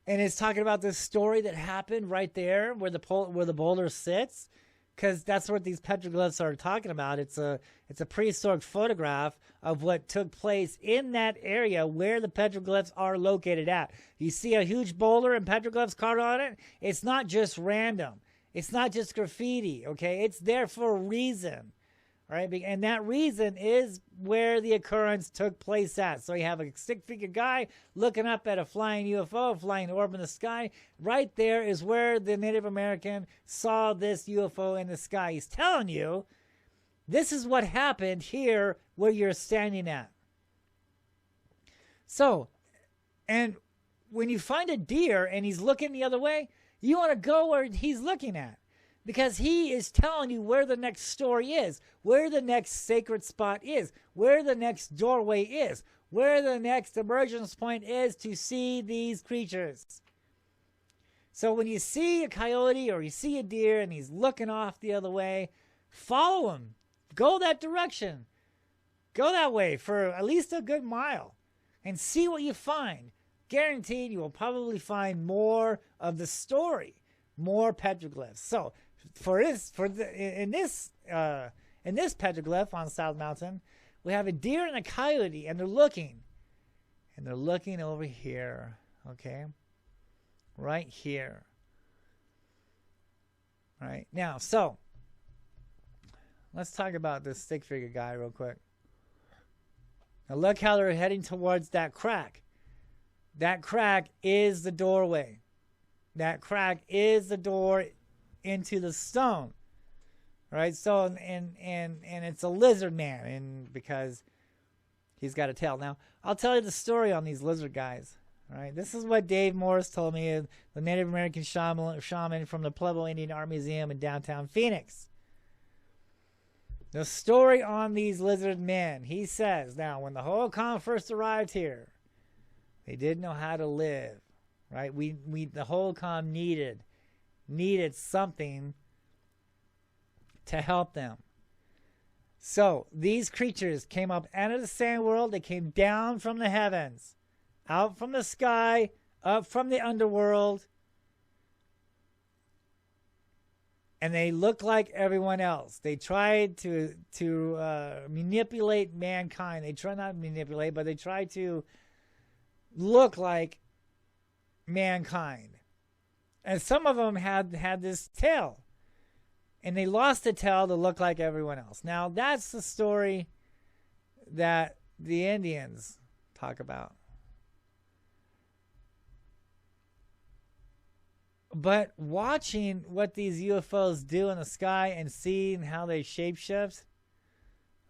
it's talking about this story that happened right there where the boulder sits, because that's what these petroglyphs are talking about. It's a prehistoric photograph of what took place in that area where the petroglyphs are located at. You see a huge boulder and petroglyphs carved on it. It's not just random. It's not just graffiti, okay? It's there for a reason. All right, and that reason is where the occurrence took place at. So you have a stick-figure guy looking up at a flying UFO, a flying orb in the sky. Right there is where the Native American saw this UFO in the sky. He's telling you, this is what happened here where you're standing at. So, and when you find a deer and he's looking the other way, you want to go where he's looking at. Because he is telling you where the next story is, where the next sacred spot is, where the next doorway is, where the next emergence point is to see these creatures. So when you see a coyote or you see a deer and he's looking off the other way, follow him. Go that direction. Go that way for at least a good mile and see what you find. Guaranteed you will probably find more of the story, more petroglyphs. So in this petroglyph on South Mountain, we have a deer and a coyote, and they're looking over here, okay, right here, right now. So let's talk about this stick figure guy real quick. Now look how they're heading towards that crack. That crack is the doorway. That crack is the door into the stone, right? So and it's a lizard man, and because he's got a tail. Now I'll tell you the story on these lizard guys. All right, this is what Dave Morris told me, the Native American shaman from the Pueblo Indian Art Museum in downtown Phoenix. The story on these lizard men. He says, now when the Hohokam first arrived here, they didn't know how to live, right? The Hohokam needed something to help them. So these creatures came up out of the sand world. They came down from the heavens, out from the sky, up from the underworld, and they looked like everyone else. They tried to manipulate mankind. They tried not manipulate, but they tried to look like mankind. And some of them had this tail. And they lost the tail to look like everyone else. Now, that's the story that the Indians talk about. But watching what these UFOs do in the sky and seeing how they shapeshift,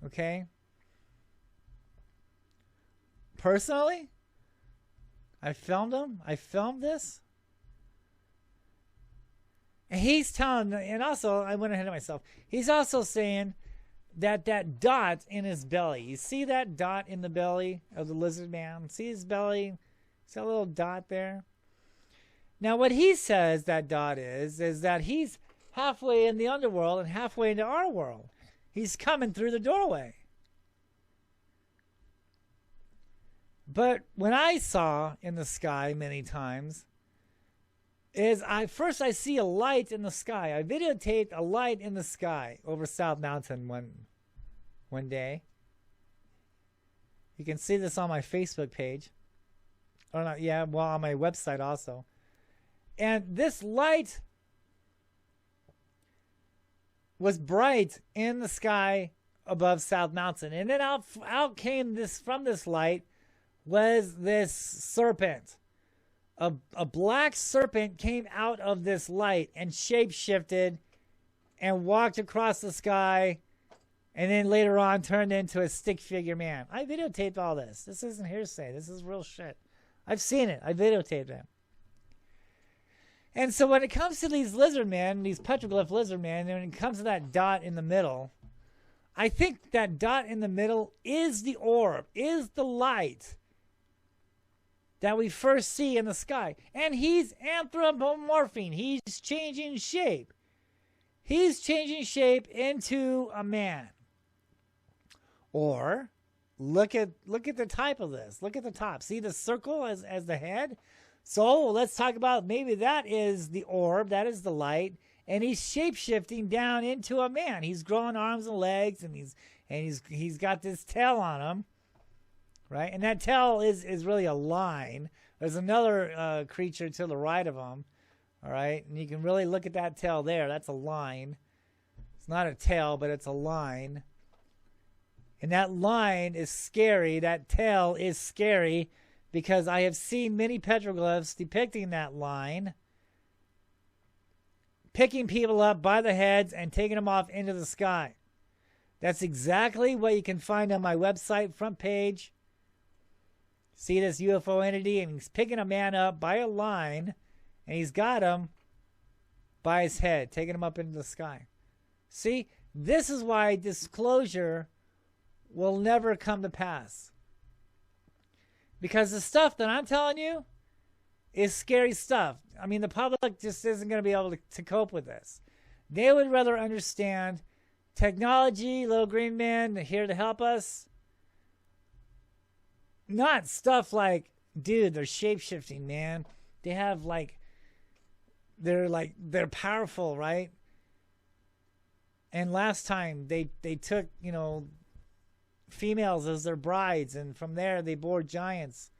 okay? Personally, I filmed them. I filmed this. And he's telling, and also, I went ahead of myself. He's also saying that that dot in his belly, you see that dot in the belly of the lizard man? See his belly? See that little dot there? Now, what he says that dot is that he's halfway in the underworld and halfway into our world. He's coming through the doorway. But when I saw in the sky many times, I see a light in the sky. I videotaped a light in the sky over South Mountain one day. You can see this on my Facebook page. Or not, yeah, well, on my website also. And this light was bright in the sky above South Mountain. And then out came from this light was this serpent. A black serpent came out of this light and shape-shifted and walked across the sky, and then later on turned into a stick figure man. I videotaped all this. This isn't hearsay. This is real shit. I've seen it. I videotaped it. And so when it comes to these lizard men, these petroglyph lizard men, and when it comes to that dot in the middle, I think that dot in the middle is the orb, is the light that we first see in the sky. And he's anthropomorphing. He's changing shape. He's changing shape into a man. Or look at the type of this. Look at the top. See the circle as the head? So let's talk about maybe that is the orb, that is the light, and he's shape-shifting down into a man. He's growing arms and legs, and he's got this tail on him. Right, and that tail is really a line. There's another creature to the right of him. All right, and you can really look at that tail there. That's a line. It's not a tail, but it's a line. And that line is scary. That tail is scary because I have seen many petroglyphs depicting that line, picking people up by the heads and taking them off into the sky. That's exactly what you can find on my website front page. See this UFO entity, and he's picking a man up by a line, and he's got him by his head, taking him up into the sky. See, this is why disclosure will never come to pass. Because the stuff that I'm telling you is scary stuff. I mean, the public just isn't going to be able to cope with this. They would rather understand technology, little green men here to help us. Not stuff like, dude, they're shape-shifting, man. They have they're powerful, right? And last time they took, females as their brides, and from there they bore giants.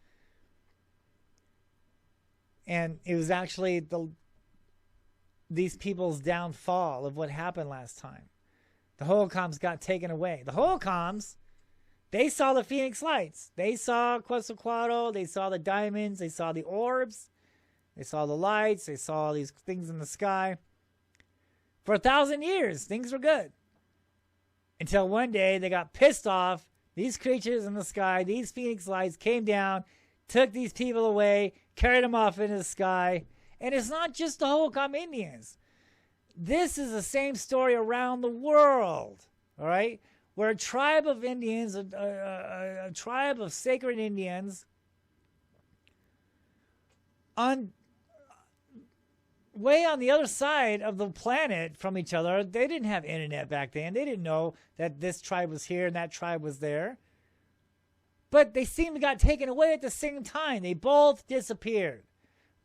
And it was actually these people's downfall of what happened last time. The holocoms got taken away. The holocoms, they saw the Phoenix Lights. They saw Quetzalcoatl. They saw the diamonds. They saw the orbs. They saw the lights. They saw all these things in the sky. For 1,000 years, things were good. Until one day they got pissed off. These creatures in the sky, these Phoenix Lights came down, took these people away, carried them off into the sky. And it's not just the Holcomb Indians. This is the same story around the world, all right? Where a tribe of Indians, a tribe of sacred Indians, way on the other side of the planet from each other, they didn't have internet back then. They didn't know that this tribe was here and that tribe was there. But they seemed to got taken away at the same time. They both disappeared.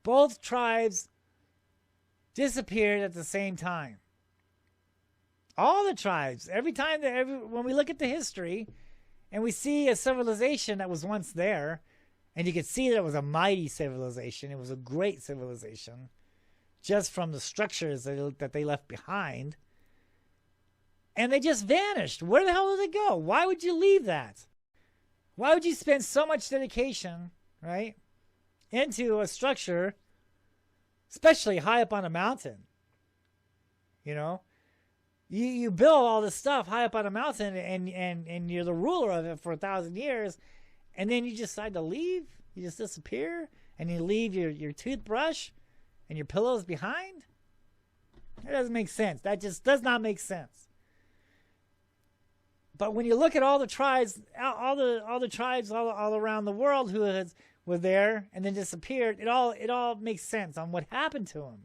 Both tribes disappeared at the same time. All the tribes. Every time when we look at the history and we see a civilization that was once there, and you could see that it was a mighty civilization. It was a great civilization. Just from the structures that they left behind. And they just vanished. Where the hell did they go? Why would you leave that? Why would you spend so much dedication, right, into a structure, especially high up on a mountain? You build all this stuff high up on a mountain, and you're the ruler of it for 1,000 years, and then you just decide to leave? You just disappear, and you leave your toothbrush and your pillows behind? That doesn't make sense. That just does not make sense. But when you look at all the tribes, all the tribes all around the world who were there and then disappeared, it all makes sense on what happened to them.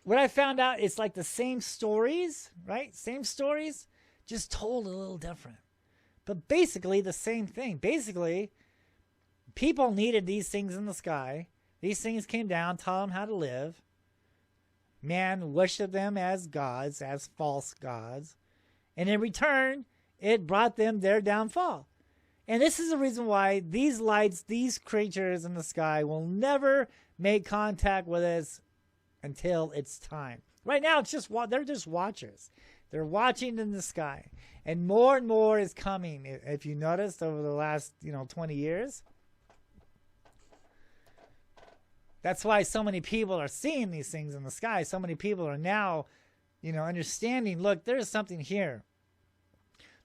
What I found out, it's like the same stories, right? Same stories, just told a little different. But basically the same thing. Basically, people needed these things in the sky. These things came down, taught them how to live. Man worshipped them as gods, as false gods. And in return, it brought them their downfall. And this is the reason why these lights, these creatures in the sky will never make contact with us until it's time. Right now, they're just watchers. They're watching in the sky. And more is coming. If you noticed over the last 20 years. That's why so many people are seeing these things in the sky. So many people are now, understanding, look, there's something here.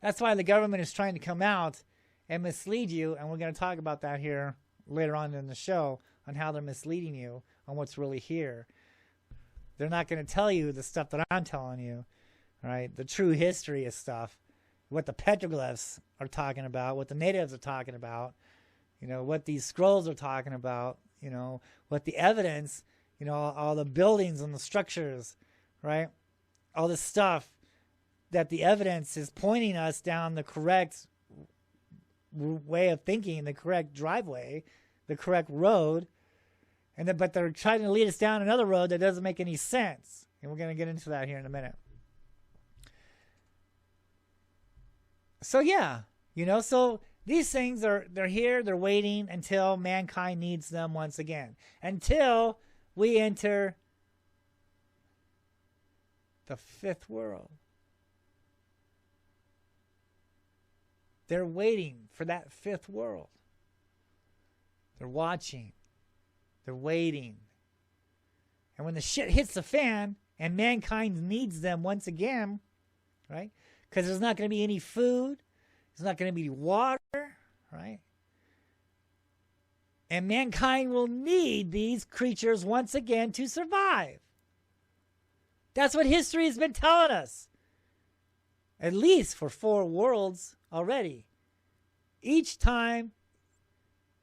That's why the government is trying to come out and mislead you. And we're going to talk about that here later on in the show, on how they're misleading you on what's really here. They're not going to tell you the stuff that I'm telling you, right? The true history of stuff, what the petroglyphs are talking about, what the natives are talking about, what these scrolls are talking about, what the evidence, all the buildings and the structures, right? All this stuff that the evidence is pointing us down the correct way of thinking, the correct driveway, the correct road, but they're trying to lead us down another road that doesn't make any sense. And we're going to get into that here in a minute. So yeah, so these things they're here, they're waiting until mankind needs them once again. Until we enter the fifth world. They're waiting for that fifth world. They're watching. They're waiting. And when the shit hits the fan and mankind needs them once again, right? Because there's not going to be any food. There's not going to be water, right? And mankind will need these creatures once again to survive. That's what history has been telling us. At least for 4 worlds already. Each time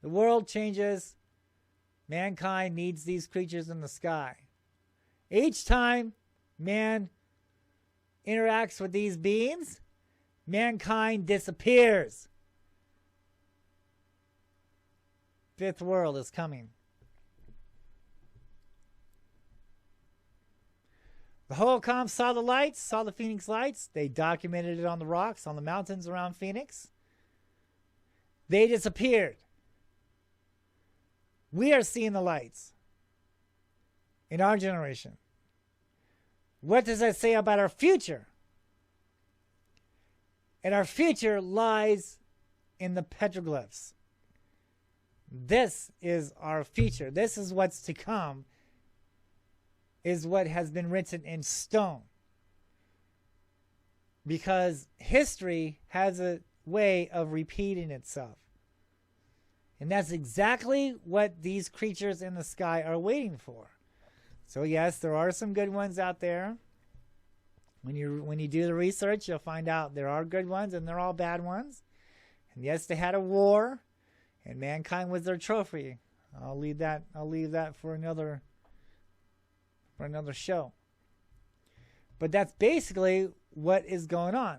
the world changes, mankind needs these creatures in the sky. Each time man interacts with these beings, mankind disappears. Fifth world is coming. The Holocom saw the lights, saw the Phoenix lights. They documented it on the rocks, on the mountains around Phoenix. They disappeared. We are seeing the lights in our generation. What does that say about our future? And our future lies in the petroglyphs. This is our future. This is what's to come, is what has been written in stone. Because history has a way of repeating itself. And that's exactly what these creatures in the sky are waiting for. So yes, there are some good ones out there. When you do the research, you'll find out there are good ones and there are all bad ones. And yes, they had a war, and mankind was their trophy. I'll leave that for another show. But that's basically what is going on.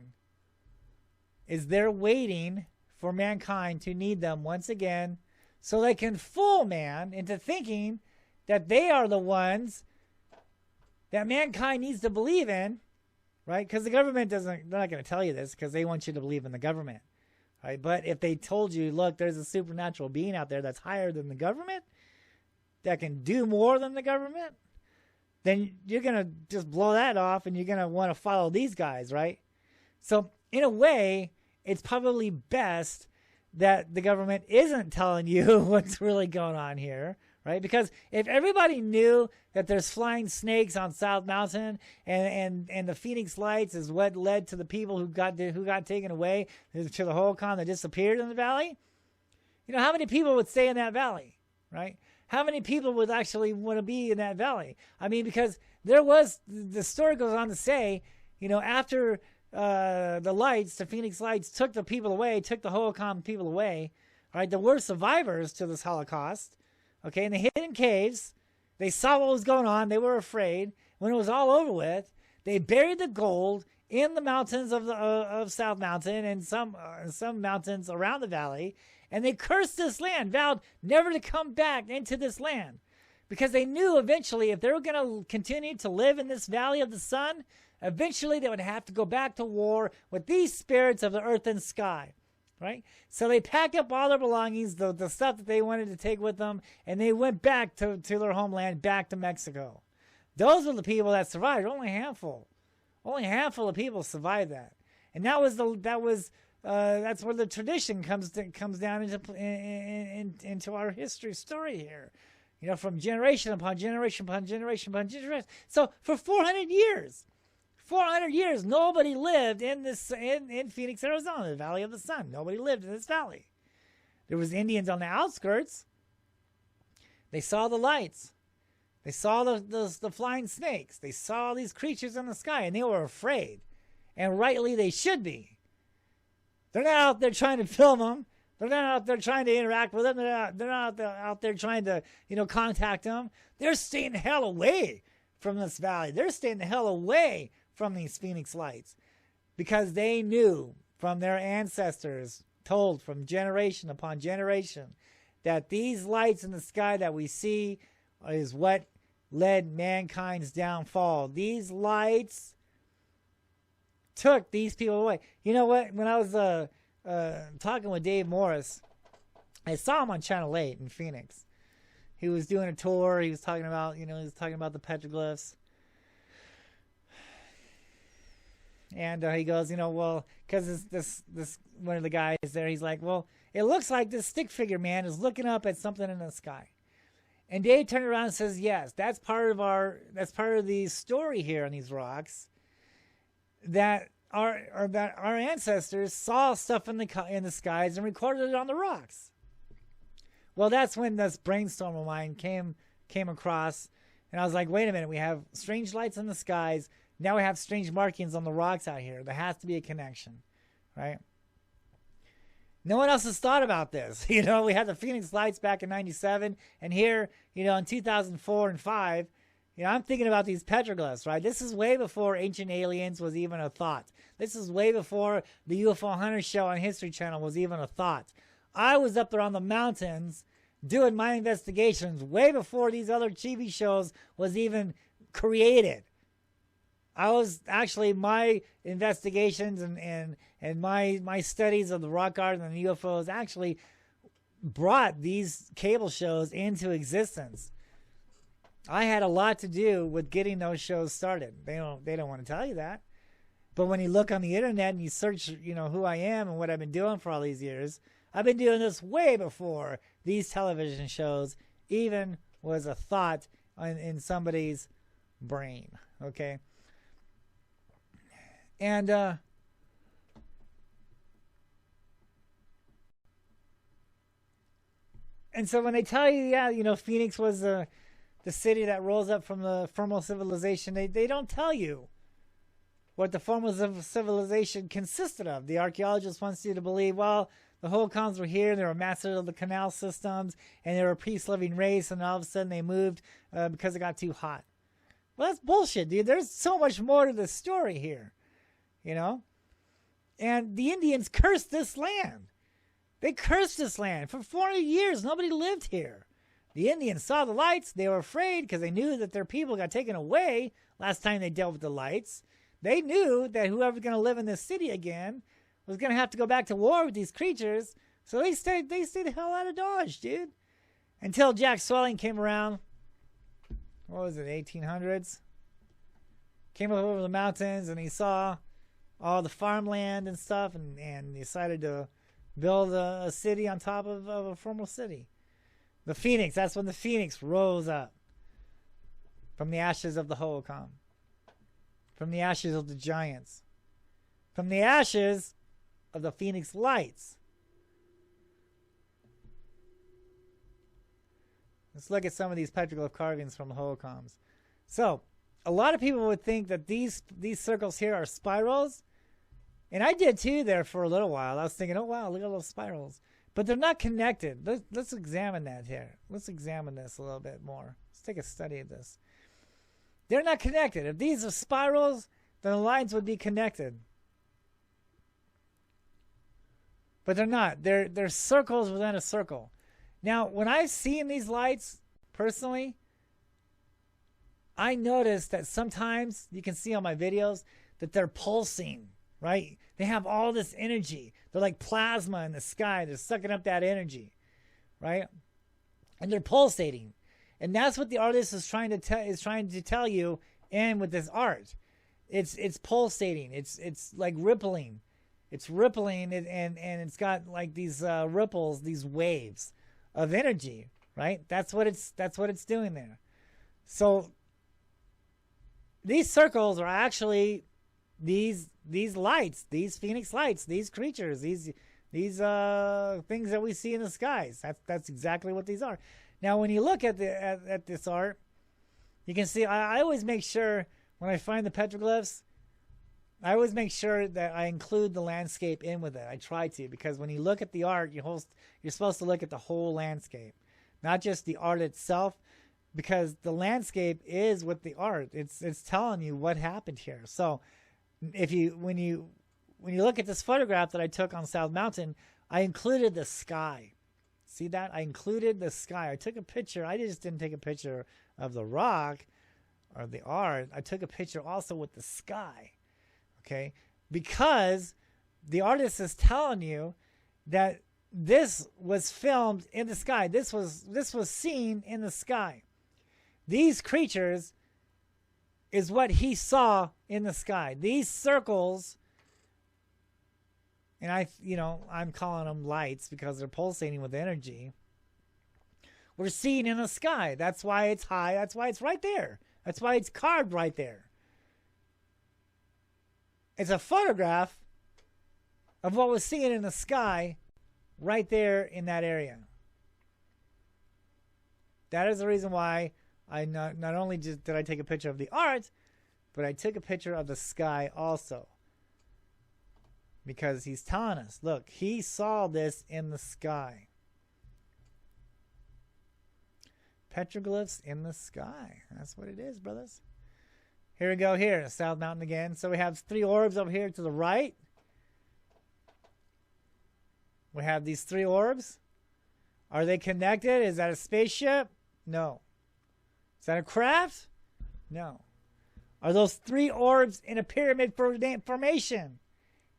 Is they're waiting for mankind to need them once again so they can fool man into thinking that they are the ones that mankind needs to believe in, right? Because the government they're not going to tell you this because they want you to believe in the government, right? But if they told you, look, there's a supernatural being out there that's higher than the government, that can do more than the government, then you're going to just blow that off and you're going to want to follow these guys, right? So in a way, it's probably best that the government isn't telling you what's really going on here, right? Because if everybody knew that there's flying snakes on South Mountain and the Phoenix Lights is what led to the people who got taken away to the Holocom that disappeared in the valley, you know, how many people would stay in that valley, right? How many people would actually want to be in that valley? I mean, because the story goes on to say, you know, after the Phoenix Lights took the people away, took the Holocom people away, right? There were survivors to this Holocaust, okay? And they hid in caves. They saw what was going on. They were afraid. When it was all over with, they buried the gold in the mountains of South Mountain and some mountains around the valley, and they cursed this land, vowed never to come back into this land, because they knew eventually if they were going to continue to live in this valley of the sun, eventually they would have to go back to war with these spirits of the earth and sky, right? So they packed up all their belongings, the stuff that they wanted to take with them, and they went back to their homeland, back to Mexico. Those were the people that survived. Only a handful of people survived that, and that's where the tradition comes down into our history story here. You know, from generation upon generation upon generation upon generation. So for 400 years, nobody lived in Phoenix, Arizona, the Valley of the Sun. Nobody lived in this valley. There was Indians on the outskirts. They saw the lights. They saw the flying snakes. They saw these creatures in the sky, and they were afraid. And rightly they should be. They're not out there trying to film them. They're not out there trying to interact with them. They're not out there trying to, contact them. They're staying the hell away from this valley. They're staying the hell away from these Phoenix Lights, because they knew from their ancestors, told from generation upon generation, that these lights in the sky that we see is what led mankind's downfall. These lights took these people away. You know what? When I was talking with Dave Morris, I saw him on Channel 8 in Phoenix. He was doing a tour. He was talking about, the petroglyphs. And he goes, well, because this one of the guys there, he's like, well, it looks like this stick figure man is looking up at something in the sky. And Dave turned around and says, yes, that's part of the story here on these rocks, that our ancestors saw stuff in the skies and recorded it on the rocks. Well, that's when this brainstorm of mine came across, and I was like, wait a minute, we have strange lights in the skies. Now we have strange markings on the rocks out here. There has to be a connection, right? No one else has thought about this. We had the Phoenix lights back in 97, and here, in 2004 and 5, I'm thinking about these petroglyphs, right? This is way before Ancient Aliens was even a thought. This is way before the UFO Hunter show on History Channel was even a thought. I was up there on the mountains doing my investigations way before these other TV shows was even created. I was actually, my investigations and my studies of the rock garden and the UFOs actually brought these cable shows into existence. I had a lot to do with getting those shows started. They don't want to tell you that. But when you look on the internet and you search, who I am and what I've been doing for all these years, I've been doing this way before these television shows even was a thought in somebody's brain. Okay. And so when they tell you, Phoenix was the city that rose up from the formal civilization, they don't tell you what the formal civilization consisted of. The archaeologist wants you to believe, well, the Holcombs were here, they were masters of the canal systems, and they were a peace-loving race, and all of a sudden they moved because it got too hot. Well, that's bullshit, dude. There's so much more to this story here. And the Indians cursed this land. They cursed this land. For 400 years, nobody lived here. The Indians saw the lights. They were afraid because they knew that their people got taken away last time they dealt with the lights. They knew that whoever's going to live in this city again was going to have to go back to war with these creatures. So they stayed the hell out of Dodge, dude. Until Jack Swelling came around. What was it, 1800s? Came up over the mountains and he saw all the farmland and stuff, and decided to build a city on top of a former city. The Phoenix, that's when the Phoenix rose up from the ashes of the Holcomb, from the ashes of the giants, from the ashes of the Phoenix lights. Let's look at some of these petroglyph carvings from the Holcombs. So, a lot of people would think that these circles here are spirals. And I did too there for a little while. I was thinking, oh wow, look at those spirals. But they're not connected. Let's examine that here. Let's examine this a little bit more. Let's take a study of this. They're not connected. If these are spirals, then the lines would be connected. But they're not. They're circles within a circle. Now, when I've seen these lights, personally, I noticed that sometimes, you can see on my videos, that they're pulsing. Right? They have all this energy. They're like plasma in the sky. They're sucking up that energy. Right? And they're pulsating. And that's what the artist is trying to tell you, and with this art. It's pulsating. It's like rippling. It's rippling, and it's got like these ripples, these waves of energy, right? That's what it's doing there. So these circles are actually these lights, these Phoenix lights, these creatures, these things that we see in the skies. That's exactly what these are. Now, when you look at this art, you can see I always make sure when I find the petroglyphs, I always make sure that I include the landscape in with it. I try to, because when you look at the art, you're supposed to look at the whole landscape, not just the art itself, because the landscape is with the art. It's telling you what happened here. So when you look at this photograph that I took on South Mountain, I included the sky. See that? I included the sky. I took a picture. I just didn't take a picture of the rock or the art. I took a picture also with the sky. Okay? Because the artist is telling you that this was filmed in the sky. This was seen in the sky. These creatures is what he saw in the sky. These circles, and I'm calling them lights because they're pulsating with energy, we're seeing in the sky. That's why it's high. That's why it's right there. That's why it's carved right there. It's a photograph of what we're seeing in the sky right there in that area. That is the reason why I not only did I take a picture of the art, but I took a picture of the sky also. Because he's telling us, look, he saw this in the sky. Petroglyphs in the sky. That's what it is, brothers. Here we go here, South Mountain again. So we have 3 orbs over here to the right. We have these 3 orbs. Are they connected? Is that a spaceship? No. Is that a craft? No. Are those 3 orbs in a pyramid formation?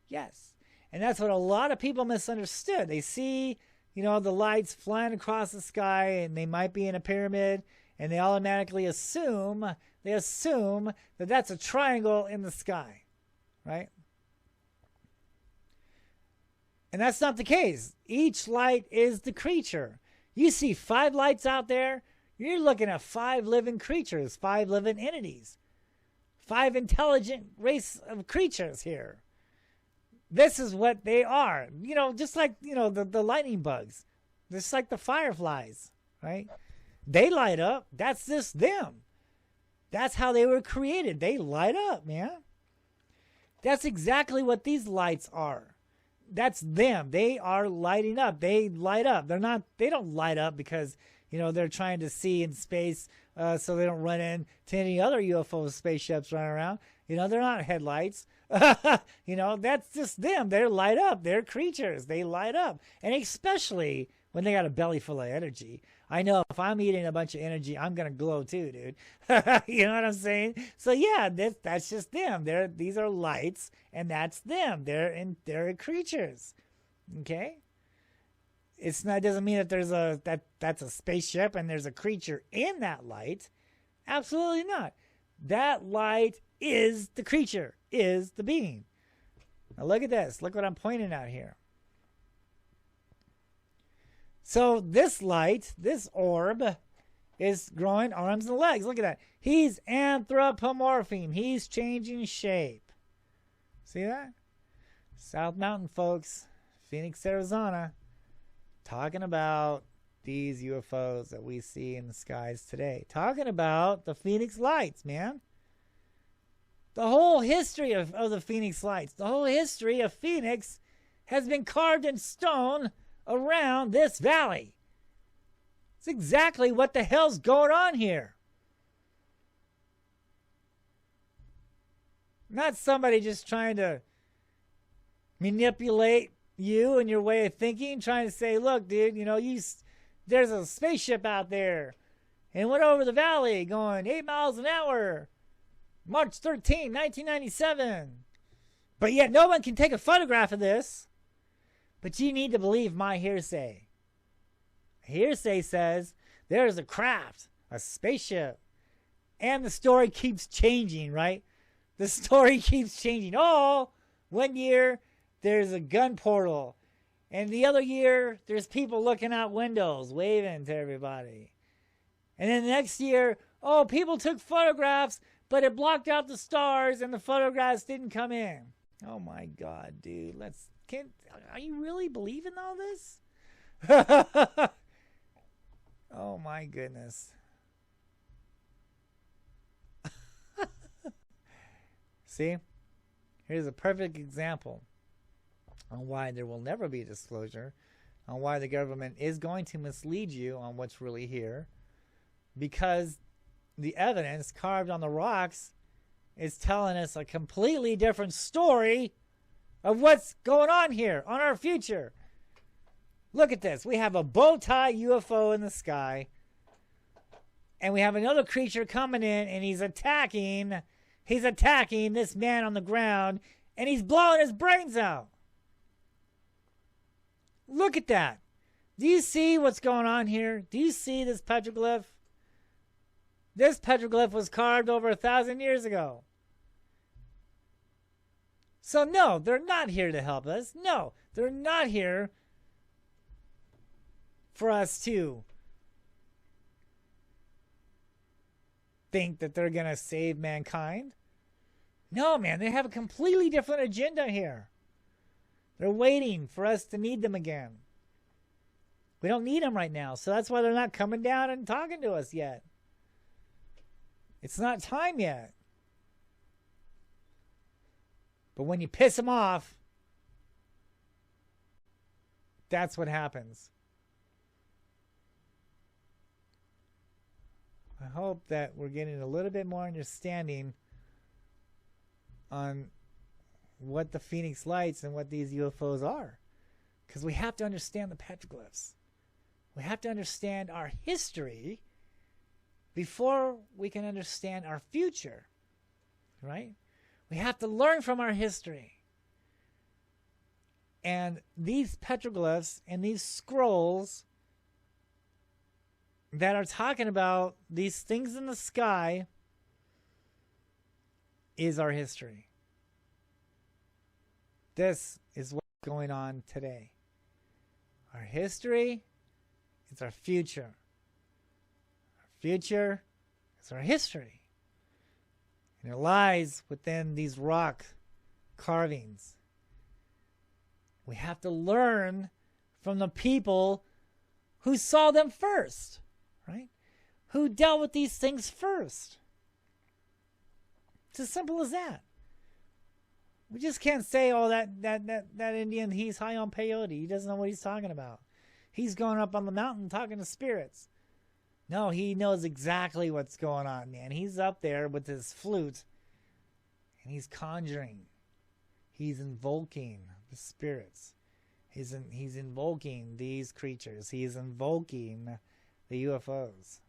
Yes. And that's what a lot of people misunderstood. They see, the lights flying across the sky and they might be in a pyramid, and they automatically assume that that's a triangle in the sky, right? And that's not the case. Each light is the creature. You see 5 lights out there, you're looking at 5 living creatures, 5 living entities, 5 intelligent race of creatures here. This is what they are. Just like, the lightning bugs, just like the fireflies, right? They light up. That's just them. That's how they were created. They light up, man. That's exactly what these lights are. That's them. They are lighting up. They light up. They don't light up because, they're trying to see in space so they don't run into any other UFO spaceships running around. They're not headlights. That's just them. They light up. They're creatures. They light up. And especially when they got a belly full of energy. I know if I'm eating a bunch of energy, I'm going to glow too, dude. You know what I'm saying? So yeah, that's just them. These are lights, and that's them. They're creatures. Okay? It doesn't mean that that's a spaceship and there's a creature in that light. Absolutely not. That light is the creature, is the being. Now look at this. Look what I'm pointing out here. So this light, this orb, is growing arms and legs. Look at that. He's anthropomorphing. He's changing shape. See that? South Mountain, folks. Phoenix, Arizona. Talking about these UFOs that we see in the skies today. Talking about the Phoenix Lights, man. The whole history of the Phoenix Lights, the whole history of Phoenix has been carved in stone around this valley. It's exactly what the hell's going on here. Not somebody just trying to manipulate you and your way of thinking, trying to say, look, dude, there's a spaceship out there and it went over the valley going 8 miles an hour. March 13, 1997. But yet no one can take a photograph of this. But you need to believe my hearsay. Hearsay says there's a craft, a spaceship. And the story keeps changing, right? The story keeps changing. Oh, 1 year there's a gun portal. And the other year there's people looking out windows, waving to everybody. And then the next year, oh, people took photographs, but it blocked out the stars and the photographs didn't come in. Oh my God, dude. Are you really believing all this? Oh my goodness. See? Here's a perfect example on why there will never be disclosure, on why the government is going to mislead you on what's really here, because the evidence carved on the rocks is telling us a completely different story of what's going on here, on our future. Look at this. We have a bow tie UFO in the sky, and we have another creature coming in, and he's attacking this man on the ground, and he's blowing his brains out. Look at that. Do you see what's going on here? Do you see this petroglyph? This petroglyph was carved over 1,000 years ago. So no, they're not here to help us. No, they're not here for us to think that they're going to save mankind. No, man, they have a completely different agenda here. They're waiting for us to need them again. We don't need them right now, so that's why they're not coming down and talking to us yet. It's not time yet. But when you piss them off, that's what happens. I hope that we're getting a little bit more understanding on what the Phoenix Lights and what these UFOs are. Because we have to understand the petroglyphs. We have to understand our history before we can understand our future. Right? We have to learn from our history. And these petroglyphs and these scrolls that are talking about these things in the sky is our history. This is what's going on today. Our history is our future. Our future is our history. And it lies within these rock carvings. We have to learn from the people who saw them first, right? Who dealt with these things first. It's as simple as that. We just can't say, oh, that Indian, he's high on peyote. He doesn't know what he's talking about. He's going up on the mountain talking to spirits. No, he knows exactly what's going on, man. He's up there with his flute, and he's conjuring. He's invoking the spirits. He's invoking these creatures. He's invoking the UFOs.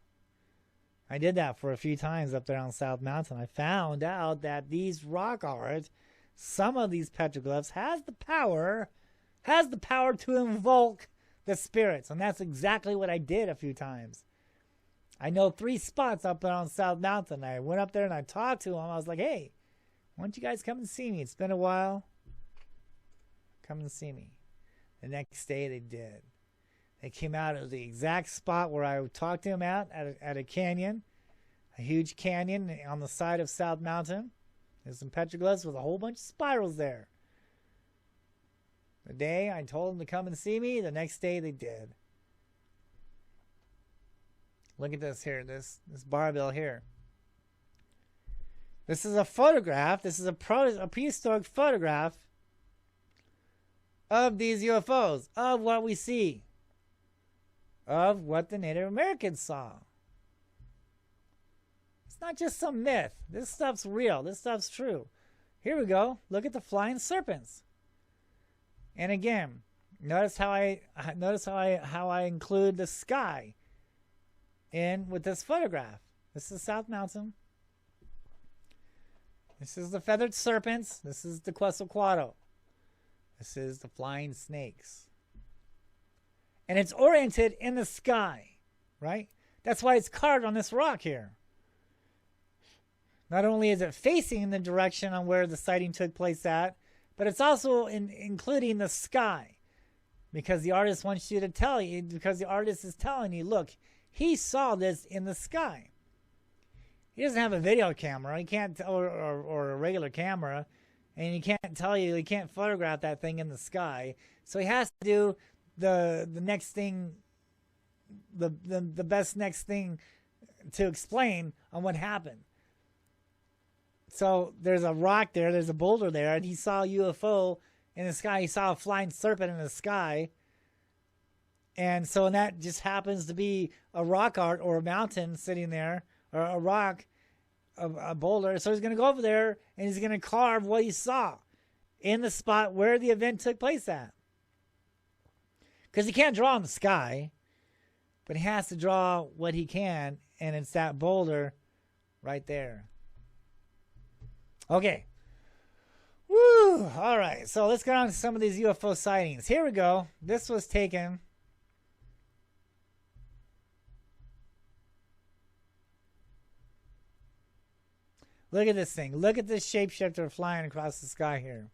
I did that for a few times up there on South Mountain. I found out that these rock art, some of these petroglyphs, has the power to invoke the spirits. And that's exactly what I did a few times. I know 3 spots up there on South Mountain. I went up there and I talked to them. I was like, hey, why don't you guys come and see me? It's been a while. Come and see me. The next day they did. They came out of the exact spot where I talked to them at a canyon, a huge canyon on the side of South Mountain. There's some petroglyphs with a whole bunch of spirals there. The day I told them to come and see me, the next day they did. Look at this here, this barbell here. This is a photograph. This is a prehistoric photograph of these UFOs, of what we see, of what the Native Americans saw. It's not just some myth. This stuff's real. This stuff's true. Here we go. Look at the flying serpents. And again, notice how I include the sky in with this photograph. This is South Mountain. This is the feathered serpents. This is the Quetzalcoatl. This is the flying snakes. And it's oriented in the sky, right? That's why it's carved on this rock here. Not only is it facing in the direction on where the sighting took place at, but it's also including the sky. Because the artist wants you to tell you, because the artist is telling you, look, he saw this in the sky. He doesn't have a video camera. He can't, or a regular camera, and he can't tell you, he can't photograph that thing in the sky. So he has to do the next thing, the best next thing to explain on what happened. So there's a rock there, there's a boulder there, and he saw a UFO in the sky. He saw a flying serpent in the sky. And so that just happens to be a rock art or a mountain sitting there, or a rock, a boulder. So he's going to go over there and he's going to carve what he saw in the spot where the event took place at. Because he can't draw in the sky, but he has to draw what he can, and it's that boulder right there. Okay. Woo! All right, so let's get on to some of these UFO sightings. Here we go. This was taken Look at this thing. Look at this shapeshifter flying across the sky here.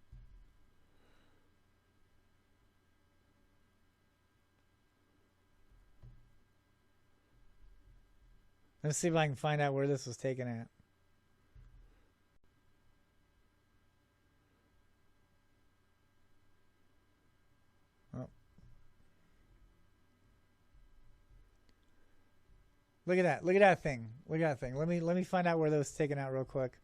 Let's see if I can find out where this was taken at. Oh. Look at that. Look at that thing. Look at that thing. Let me find out where that was taken out real quick.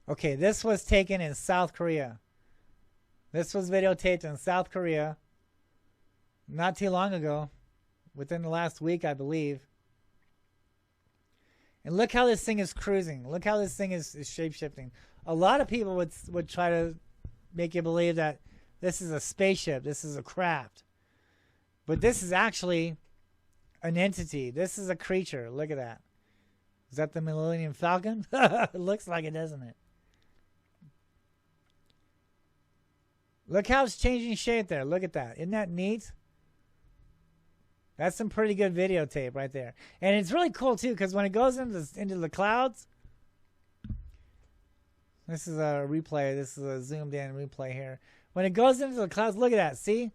Okay, this was taken in South Korea. This was videotaped in South Korea not too long ago, within the last week, I believe. And look how this thing is cruising. Look how this thing is shape-shifting. A lot of people would try to make you believe that this is a spaceship, this is a craft. But this is actually an entity. This is a creature. Look at that. Is that the Millennium Falcon? It looks like it, doesn't it? Look how it's changing shape there. Look at that. Isn't that neat? That's some pretty good videotape right there. And it's really cool, too, because when it goes into the clouds, this is a replay. This is a zoomed-in replay here. When it goes into the clouds, look at that. See?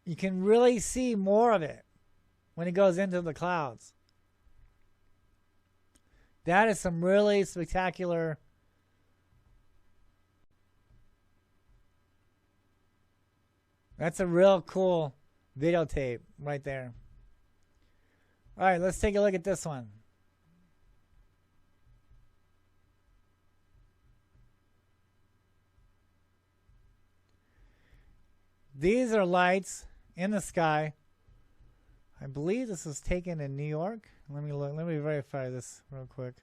You can really see more of it when it goes into the clouds. That is some really spectacular... That's a real cool videotape right there. All right, let's take a look at this one. These are lights in the sky. I believe this was taken in New York. Let me look. Let me verify this real quick.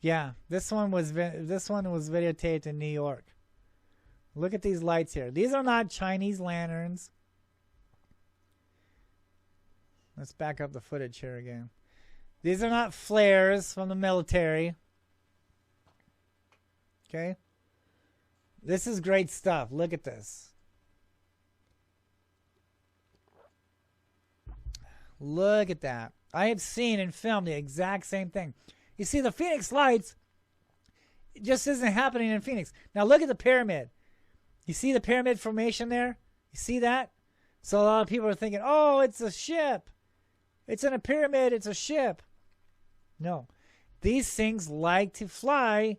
Yeah, this one was videotaped in New York. Look at these lights here. These are not Chinese lanterns. Let's back up the footage here again. These are not flares from the military. Okay? This is great stuff. Look at this. Look at that. I have seen and filmed the exact same thing. You see, the Phoenix lights, it just isn't happening in Phoenix. Now look at the pyramid. You see the pyramid formation there? You see that? So a lot of people are thinking, oh, it's a ship. It's in a pyramid. It's a ship. No. These things like to fly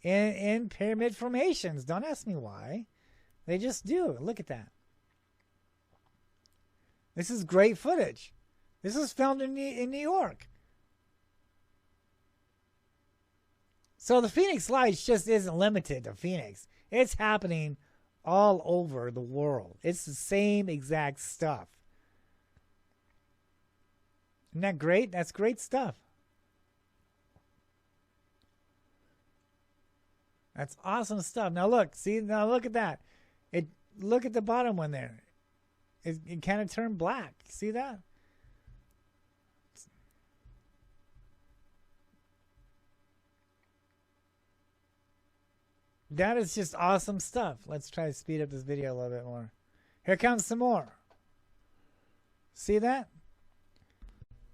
in pyramid formations. Don't ask me why. They just do. Look at that. This is great footage. This was filmed in New York. So the Phoenix Lights just isn't limited to Phoenix. It's happening all over the world. It's the same exact stuff. Isn't that great? That's great stuff. That's awesome stuff. Now look, see, now look at that. Look at the bottom one there. It kind of turned black. See that? That is just awesome stuff. Let's try to speed up this video a little bit more. Here comes some more. See that?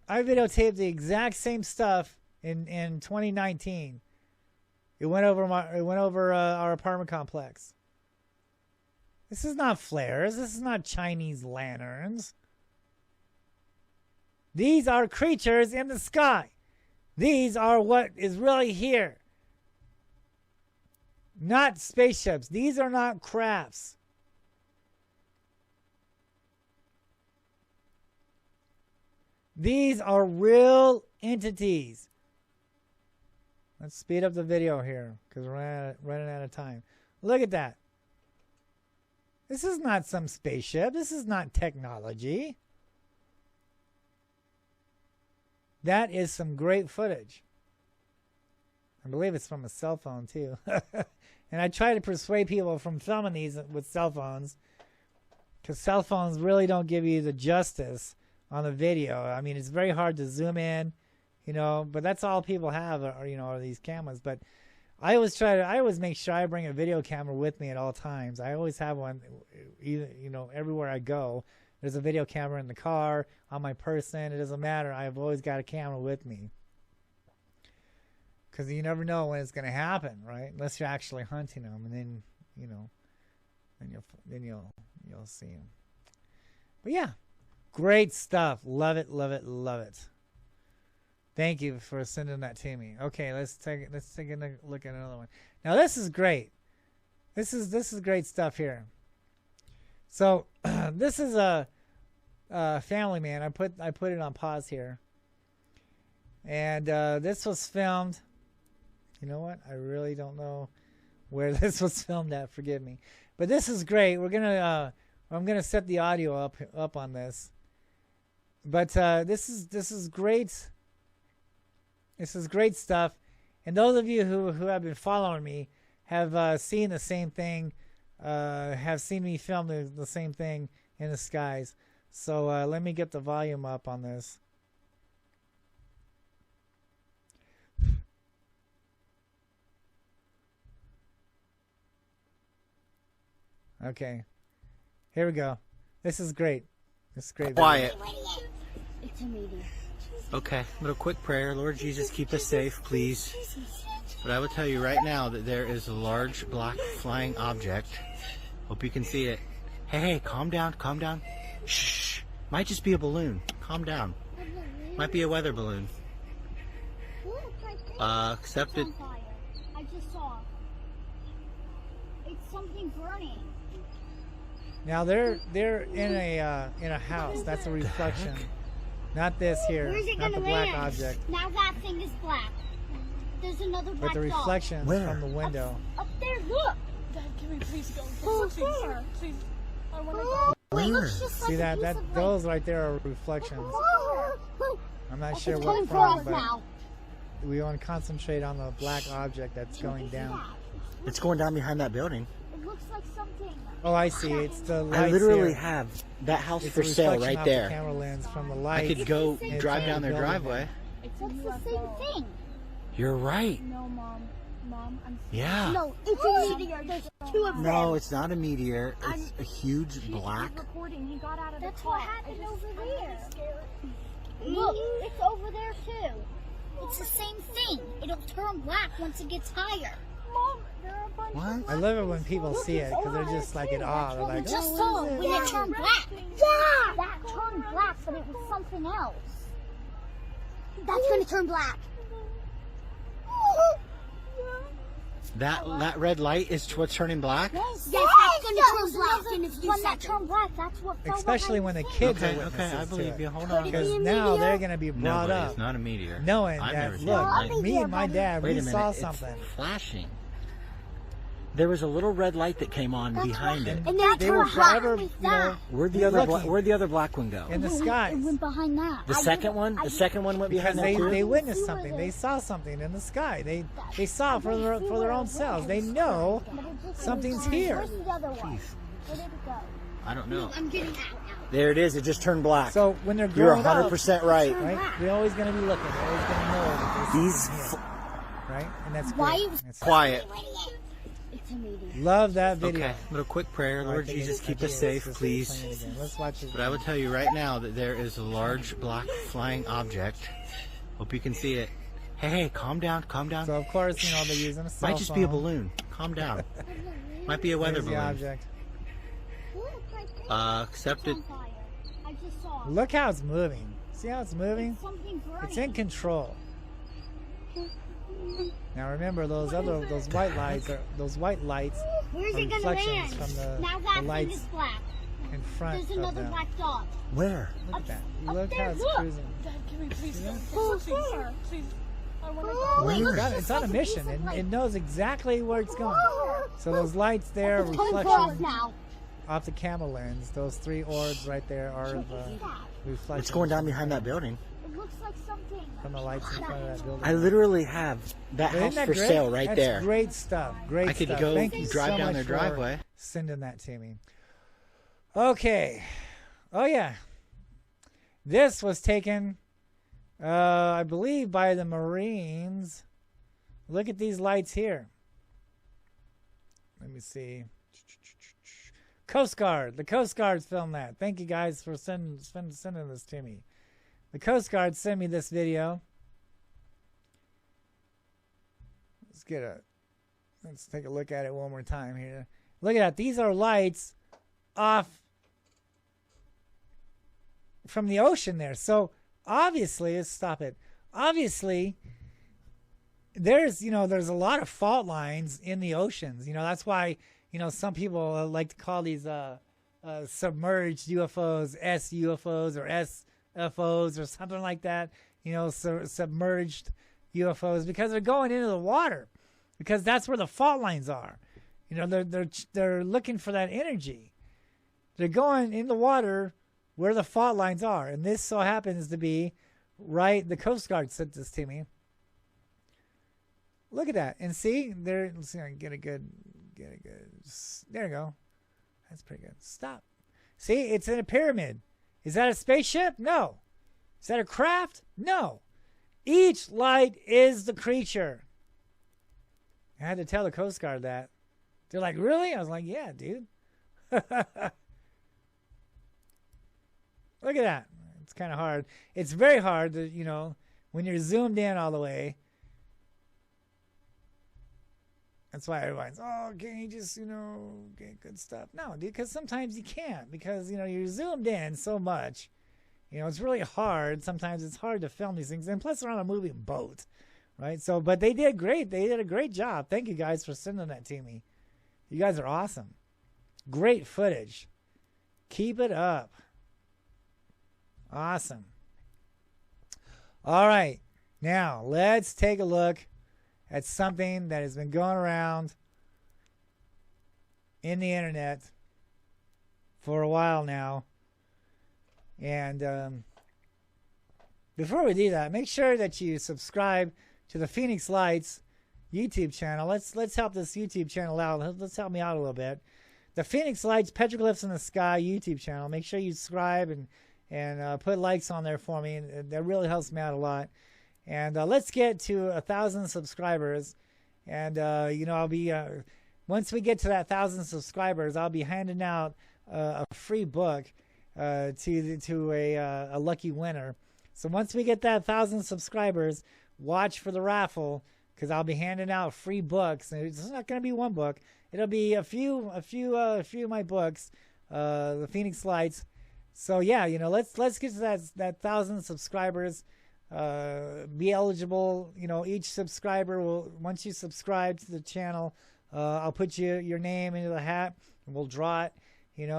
I videotaped the exact same stuff in 2019. It went over our apartment complex. This is not flares. This is not Chinese lanterns. These are creatures in the sky. These are what is really here. Not spaceships. These are not crafts. These are real entities. Let's speed up the video here because we're running out of time. Look at that. This is not some spaceship. This is not technology. That is some great footage. I believe it's from a cell phone too. And I try to persuade people from filming these with cell phones because cell phones really don't give you the justice on the video. I mean, it's very hard to zoom in, you know, but that's all people have are these cameras. But I always make sure I bring a video camera with me at all times. I always have one, either, everywhere I go. There's a video camera in the car, on my person. It doesn't matter. I've always got a camera with me. Because you never know when it's going to happen, right? Unless you're actually hunting them, and then, then you'll see them. But yeah, great stuff. Love it, love it, love it. Thank you for sending that to me. Okay, let's take a look at another one. Now this is great. This is great stuff here. So this is a Family Man. I put it on pause here. And this was filmed. You know what? I really don't know where this was filmed at. Forgive me. But this is great. I'm gonna set the audio up on this. But this is great. This is great stuff. And those of you who have been following me have seen the same thing. Have seen me film the same thing in the skies. So let me get the volume up on this. Okay, here we go. This is great. This is great. Quiet. It's a meeting. Okay, little quick prayer. Lord Jesus, keep us safe, please. But I will tell you right now that there is a large black flying object. Hope you can see it. Hey, calm down, calm down. Shh. Might just be a balloon. Calm down. Might be a weather balloon. Except it. I just saw. It's something burning. Now they're in a house. That's a reflection. Not this here. Where's it not gonna the black land? object. Now that thing is black. There's another black But the dot. reflections Where? from the window. Up there, look. Dad, can we please go? Oh, Please, there. please. I want to go. Wait, Where? looks just like See a that? piece of Those right there are reflections. light. I'm not It's sure coming what for from, us but now. we want to concentrate on the black object that's going down. It's going down behind that building. It looks like something. Oh, I see. It's the lights I literally here. have that house It's for a sale reflection right off there. The camera lens from the I light. could go It's drive in down the their building driveway. It's a That's the UFO. same thing. You're right. No, Mom. Mom, I'm Yeah. No, it's a meteor. There's two of them. No, it's not a meteor. It's a huge black. He's recording. He got out of That's the car. what happened over I'm there. really scared. Look, it's over there too. It's the same thing. It'll turn black once it gets higher. Mom, there are a bunch What? of I love it when people see it because they're just like in awe. They're We like, just oh, saw what it is when it? it turned black. Yeah, that turned black, but it was something else. That's gonna turn black. That red light is what's turning black? Yes, that's gonna turn black in a few seconds. When that turned black, that's what fell Especially behind when the thing. kids are Okay, witnesses okay, I to believe it. you. Hold on. Because Be a now meteor? they're going to be No, brought buddy, up it's not a meteor. knowing I've that, never seen look, a light. me and my dad, Wait we a minute, saw it's something. flashing. There was a little red light that came on behind it. And then it They were turned black. forever, Like you know, Where'd the other black one go? in the It skies. went behind that. The second one? The second one went Because behind that they too? witnessed something. They saw something in the sky. They saw it for their own selves. They know something's here. Where's the other one? Where did it go? I don't know. I'm getting out now. There it is. It just turned black. So when they're You're growing up, 100% right. right? They're always going to be looking. They're always going to know that there's These something here, right? And that's Why great. was- That's- Quiet. It's a meeting. Love that video. Okay, little quick prayer. Oh, I Lord think Jesus, it's- keep I us think safe, it's please. playing it again. Let's watch it. But I will tell you right now that there is a large black flying object. Hope you can see it. Hey, calm down, calm down. So of course, you know, they're using a cell Might just be a phone. balloon. Calm down. Might be a weather There's the balloon. object. Except it. I just saw it. Look how it's moving. See how it's moving? Something burning. It's in control. Now remember, those white lights are Where's are it gonna reflections land? from the Now that thing lights is black. in front There's of another them. black dot. Where? Look at that. Up Look there, how it's look. cruising. Dad, can we please go? Oh, Please, there. please. I want to Oh, go. wait, Where? looks It's just on a like mission. piece of It light. knows exactly where it's going. So those lights there, It's coming for us reflections now. off the camera lens. Those three orbs right there are the reflections. It's going down behind that building. It looks like something. from the lights in front of that building. I literally have that But house isn't that for great? sale right That's there. Great stuff. Great I could stuff. go Thank you drive so down much their for driveway. sending that to me. Okay. Oh yeah. This was taken, I believe, by the Marines. Look at these lights here. Let me see. Coast Guard. The Coast Guard's filmed that. Thank you guys for sending this to me. The Coast Guard sent me this video. Let's take a look at it one more time here. Look at that. These are lights off from the ocean there. So obviously, let's stop it. Obviously, there's a lot of fault lines in the oceans. That's why, some people like to call these submerged UFOs SUFOs or SFOs or something like that. Submerged UFOs, because they're going into the water, because that's where the fault lines are. They're looking for that energy. They're going in the water where the fault lines are, and this so happens to be right. The Coast Guard sent this to me. Look at that, and see there. Let's see if I can get a good. There you go. That's pretty good. Stop. See, it's in a pyramid. Is that a spaceship? No. Is that a craft? No. Each light is the creature. I had to tell the Coast Guard that. They're like, really? I was like, yeah, dude. Look at that. It's kind of hard. It's very hard to, when you're zoomed in all the way. That's why everyone's, can you just, get good stuff? No, dude, because sometimes you can't, because, you're zoomed in so much. It's really hard. Sometimes it's hard to film these things. And plus, they're on a moving boat, right? So, but they did great. They did a great job. Thank you guys for sending that to me. You guys are awesome. Great footage. Keep it up. Awesome. All right. Now, let's take a look at something that has been going around in the internet for a while now. And before we do that, make sure that you subscribe to the Phoenix Lights YouTube channel. Let's help this YouTube channel out. Let's help me out a little bit. The Phoenix Lights Petroglyphs in the Sky YouTube channel. Make sure you subscribe and put likes on there for me. And that really helps me out a lot. And let's get to 1,000 subscribers. And I'll be once we get to that 1,000 subscribers, I'll be handing out a free book to a lucky winner. So once we get that 1,000 subscribers, watch for the raffle, because I'll be handing out free books. And it's not going to be one book. It'll be a few of my books, the Phoenix Lights. So yeah, let's get to that 1,000 subscribers. Be eligible. Each subscriber will, once you subscribe to the channel, I'll put your name into the hat and we'll draw it.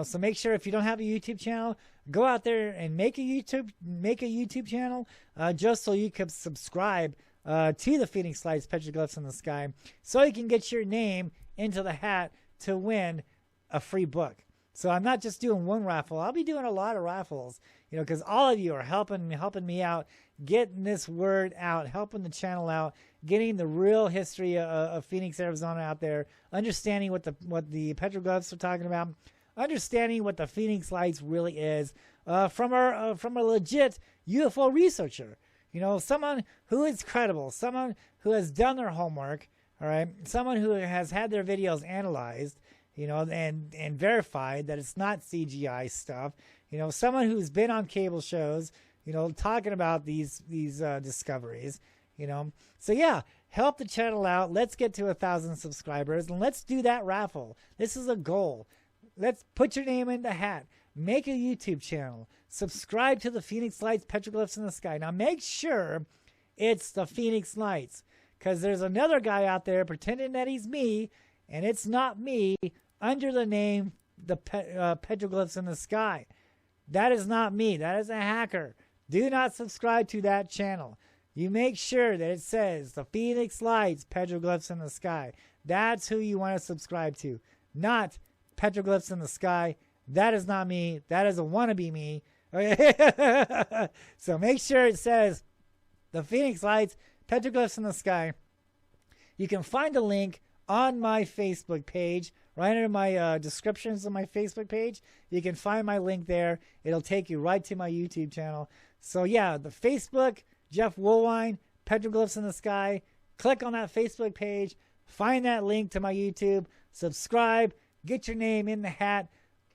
So make sure, if you don't have a YouTube channel, go out there and make a YouTube channel, just so you can subscribe to the Phoenix Lights Petroglyphs in the Sky, so you can get your name into the hat to win a free book. So I'm not just doing one raffle. I'll be doing a lot of raffles, because all of you are helping me out, getting this word out, helping the channel out, getting the real history of Phoenix, Arizona out there, understanding what the petroglyphs are talking about, understanding what the Phoenix Lights really is, from a legit UFO researcher, someone who is credible, someone who has done their homework, all right, someone who has had their videos analyzed, and verified that it's not CGI stuff, someone who's been on cable shows, talking about these discoveries, So yeah, help the channel out. Let's get to 1,000 subscribers, and let's do that raffle. This is a goal. Let's put your name in the hat. Make a YouTube channel. Subscribe to the Phoenix Lights Petroglyphs in the Sky. Now make sure it's the Phoenix Lights, because there's another guy out there pretending that he's me, and it's not me, under the name the Petroglyphs in the Sky. That is not me. That is a hacker. Do not subscribe to that channel. You make sure that it says the Phoenix Lights Petroglyphs in the Sky. That's who you want to subscribe to, not Petroglyphs in the Sky. That is not me. That is a wannabe me. Okay? So make sure it says the Phoenix Lights Petroglyphs in the Sky. You can find a link on my Facebook page, right under my descriptions of my Facebook page. You can find my link there. It'll take you right to my YouTube channel. So yeah, the Facebook, Jeff Woolwine, Petroglyphs in the Sky. Click on that Facebook page. Find that link to my YouTube. subscribe, get your name in the hat,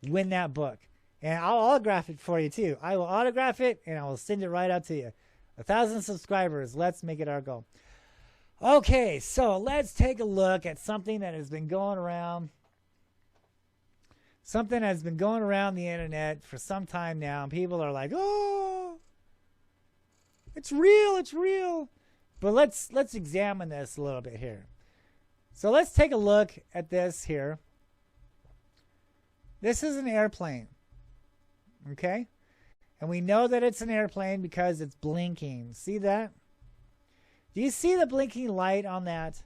win that book. And I'll autograph it for you too. I will autograph it and I will send it right out to you. 1,000 subscribers. Let's make it our goal. Okay, so let's take a look at something that has been going around. Something has been going around the internet for some time now. And people are like, oh, it's real, it's real. But let's examine this a little bit here. So let's take a look at this here. This is an airplane. Okay? And we know that it's an airplane because it's blinking. See that? Do you see the blinking light on that?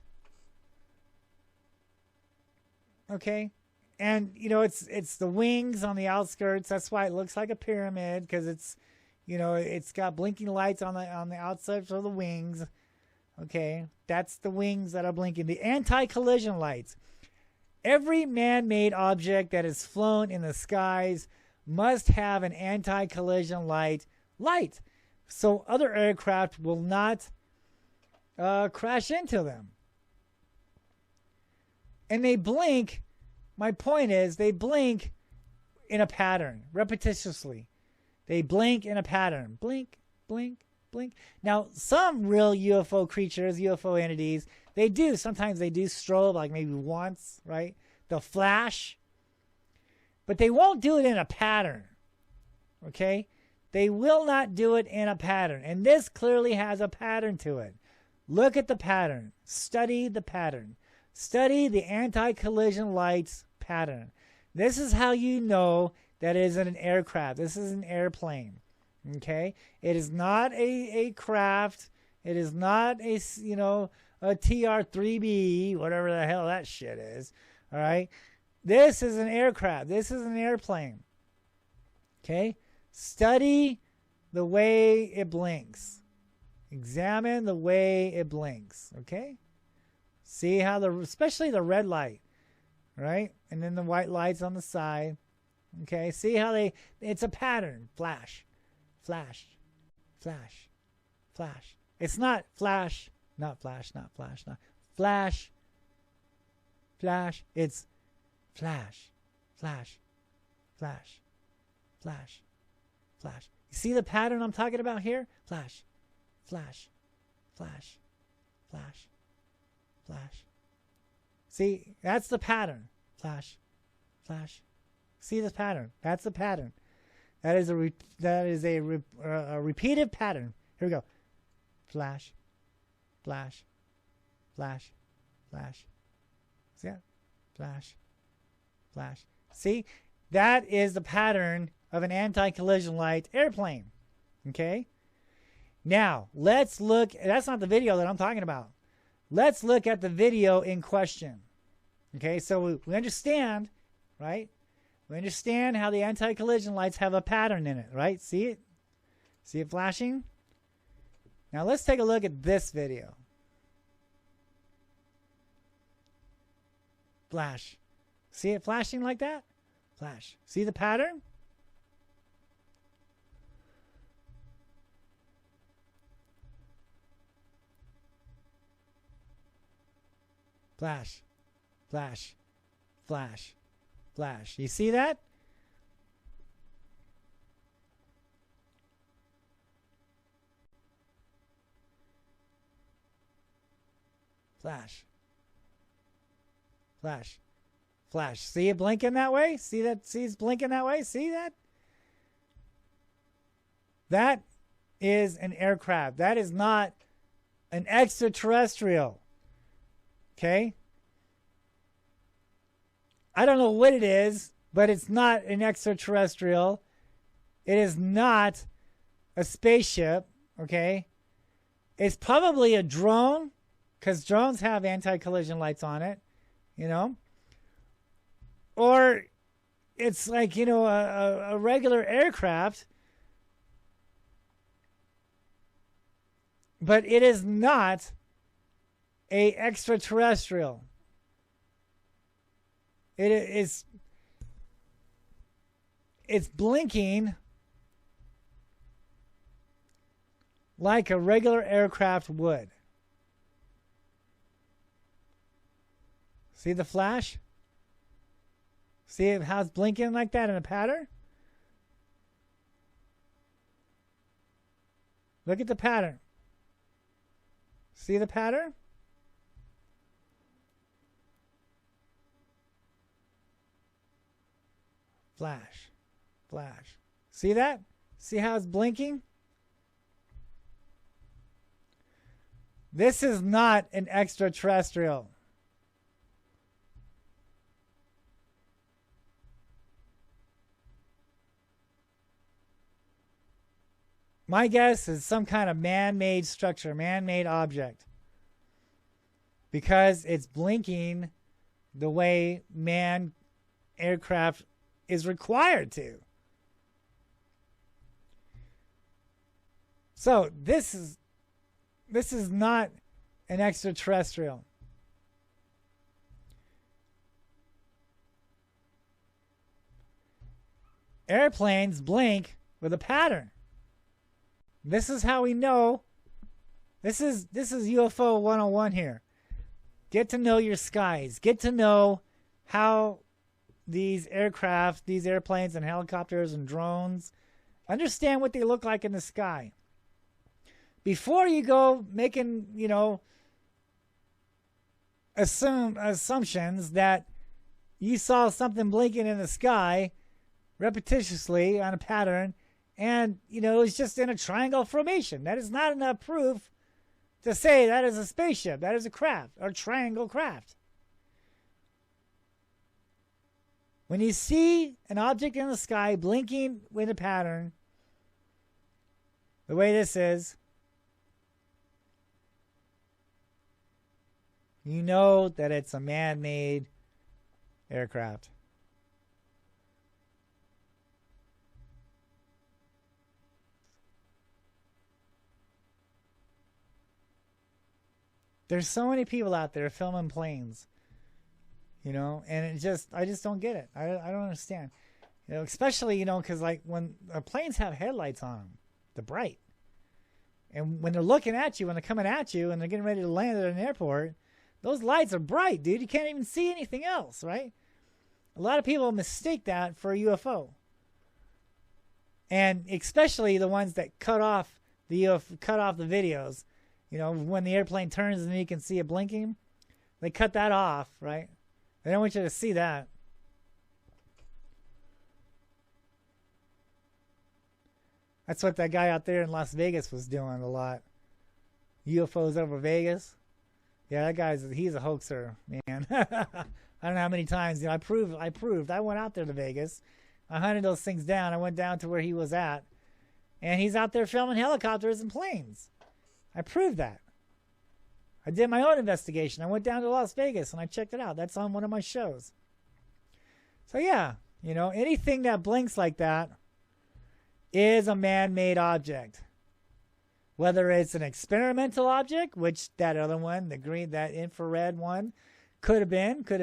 Okay? And, you know, it's the wings on the outskirts. That's why it looks like a pyramid, because it's, you know, it's got blinking lights on the outside of the wings. Okay? That's the wings that are blinking. The anti-collision lights. Every man-made object that is flown in the skies must have an anti-collision light, so other aircraft will not crash into them. And they blink. My point is, they blink in a pattern, repetitiously. They blink in a pattern. Blink, blink, blink. Now, some real UFO creatures, UFO entities, they do. Sometimes they do strobe, like maybe once, right? They'll flash. But they won't do it in a pattern. Okay? They will not do it in a pattern. And this clearly has a pattern to it. Look at the pattern. Study the pattern. Study the anti-collision lights pattern. This is how you know that it is an aircraft. This is an airplane. Okay? It is not a craft. It is not a, you know, a TR-3B, whatever the hell that shit is. All right? This is an aircraft. This is an airplane. Okay? Study the way it blinks. Examine the way it blinks. Okay? See how especially the red light, right? And then the white lights on the side. Okay? See how it's a pattern. Flash, flash, flash, flash. It's not flash, not flash, not flash, not flash, flash. It's flash, flash, flash, flash, flash. You see the pattern I'm talking about here? Flash, flash, flash, flash, flash. See, that's the pattern. Flash, flash. See this pattern? That's the pattern. That is a repeated pattern. Here we go. Flash, flash, flash, flash. See that? Flash, flash. See? That is the pattern of an anti-collision light airplane. Okay? Now, let's look. That's not the video that I'm talking about. Let's look at the video in question. Okay? So we understand, right? We understand how the anti-collision lights have a pattern in it, right? See it? See it flashing? Now, let's take a look at this video. Flash. See it flashing like that? Flash. See the pattern? Flash. Flash. Flash. Flash. You see that? Flash. Flash. Flash. See it blinking that way? See that? See it's blinking that way? See that? That is an aircraft. That is not an extraterrestrial. Okay? I don't know what it is, but it's not an extraterrestrial. It is not a spaceship. Okay? It's probably a drone, because drones have anti-collision lights on it, you know? Or it's like, you know, a regular aircraft. But it is not a extraterrestrial. It's blinking like a regular aircraft would. See the flash? See how it's blinking like that in a pattern? Look at the pattern. See the pattern? Flash. Flash. See that? See how it's blinking? This is not an extraterrestrial. My guess is some kind of man-made structure, man-made object. Because it's blinking the way man aircraft is required to. So this is not an extraterrestrial. Airplanes blink with a pattern. This is how we know. This is UFO 101 here. Get to know your skies. Get to know how these aircraft, these airplanes and helicopters and drones, understand what they look like in the sky. Before you go making, assumptions that you saw something blinking in the sky repetitiously on a pattern, and, it was just in a triangle formation. That is not enough proof to say that is a spaceship, that is a craft, or triangle craft. When you see an object in the sky blinking with a pattern, the way this is, you know that it's a man-made aircraft. There's so many people out there filming planes, and I just don't get it. I don't understand, especially, because like when planes have headlights on them, they're bright. And when they're looking at you, when they're coming at you and they're getting ready to land at an airport, those lights are bright, dude. You can't even see anything else, right? A lot of people mistake that for a UFO. And especially the ones that cut off the videos. When the airplane turns and you can see it blinking, they cut that off, right? They don't want you to see that. That's what that guy out there in Las Vegas was doing a lot. UFOs over Vegas. Yeah, that he's a hoaxer, man. I don't know how many times, I proved. I went out there to Vegas. I hunted those things down. I went down to where he was at. And he's out there filming helicopters and planes. I proved that. I did my own investigation. I went down to Las Vegas and I checked it out. That's on one of my shows. So yeah, anything that blinks like that is a man-made object. Whether it's an experimental object, which that other one, that infrared one, could have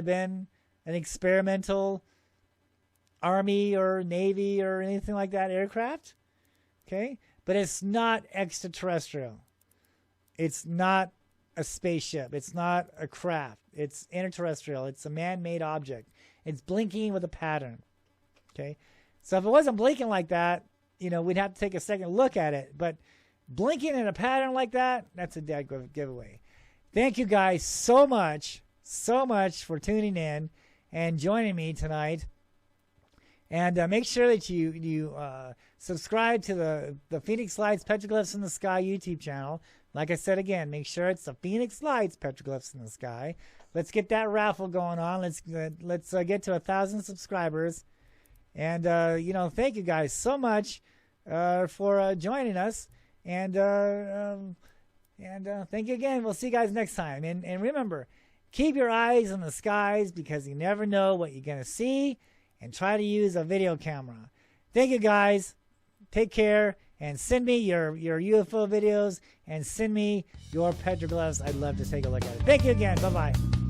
been an experimental Army or Navy or anything like that aircraft. Okay? But it's not extraterrestrial. It's not a spaceship. It's not a craft. It's interterrestrial. It's a man-made object. It's blinking with a pattern. Okay? So if it wasn't blinking like that, we'd have to take a second look at it. But blinking in a pattern like that, that's a dead giveaway. Thank you guys so much for tuning in and joining me tonight. And make sure that you subscribe to the Phoenix Lights Petroglyphs in the Sky YouTube channel. Like I said again, make sure it's the Phoenix Lights Petroglyphs in the Sky. Let's get that raffle going on. Let's get to 1,000 subscribers. And thank you guys so much for joining us. And thank you again. We'll see you guys next time. And remember, keep your eyes on the skies because you never know what you're gonna see. And try to use a video camera. Thank you guys. Take care. And send me your UFO videos. And send me your petroglyphs. I'd love to take a look at it. Thank you again. Bye-bye.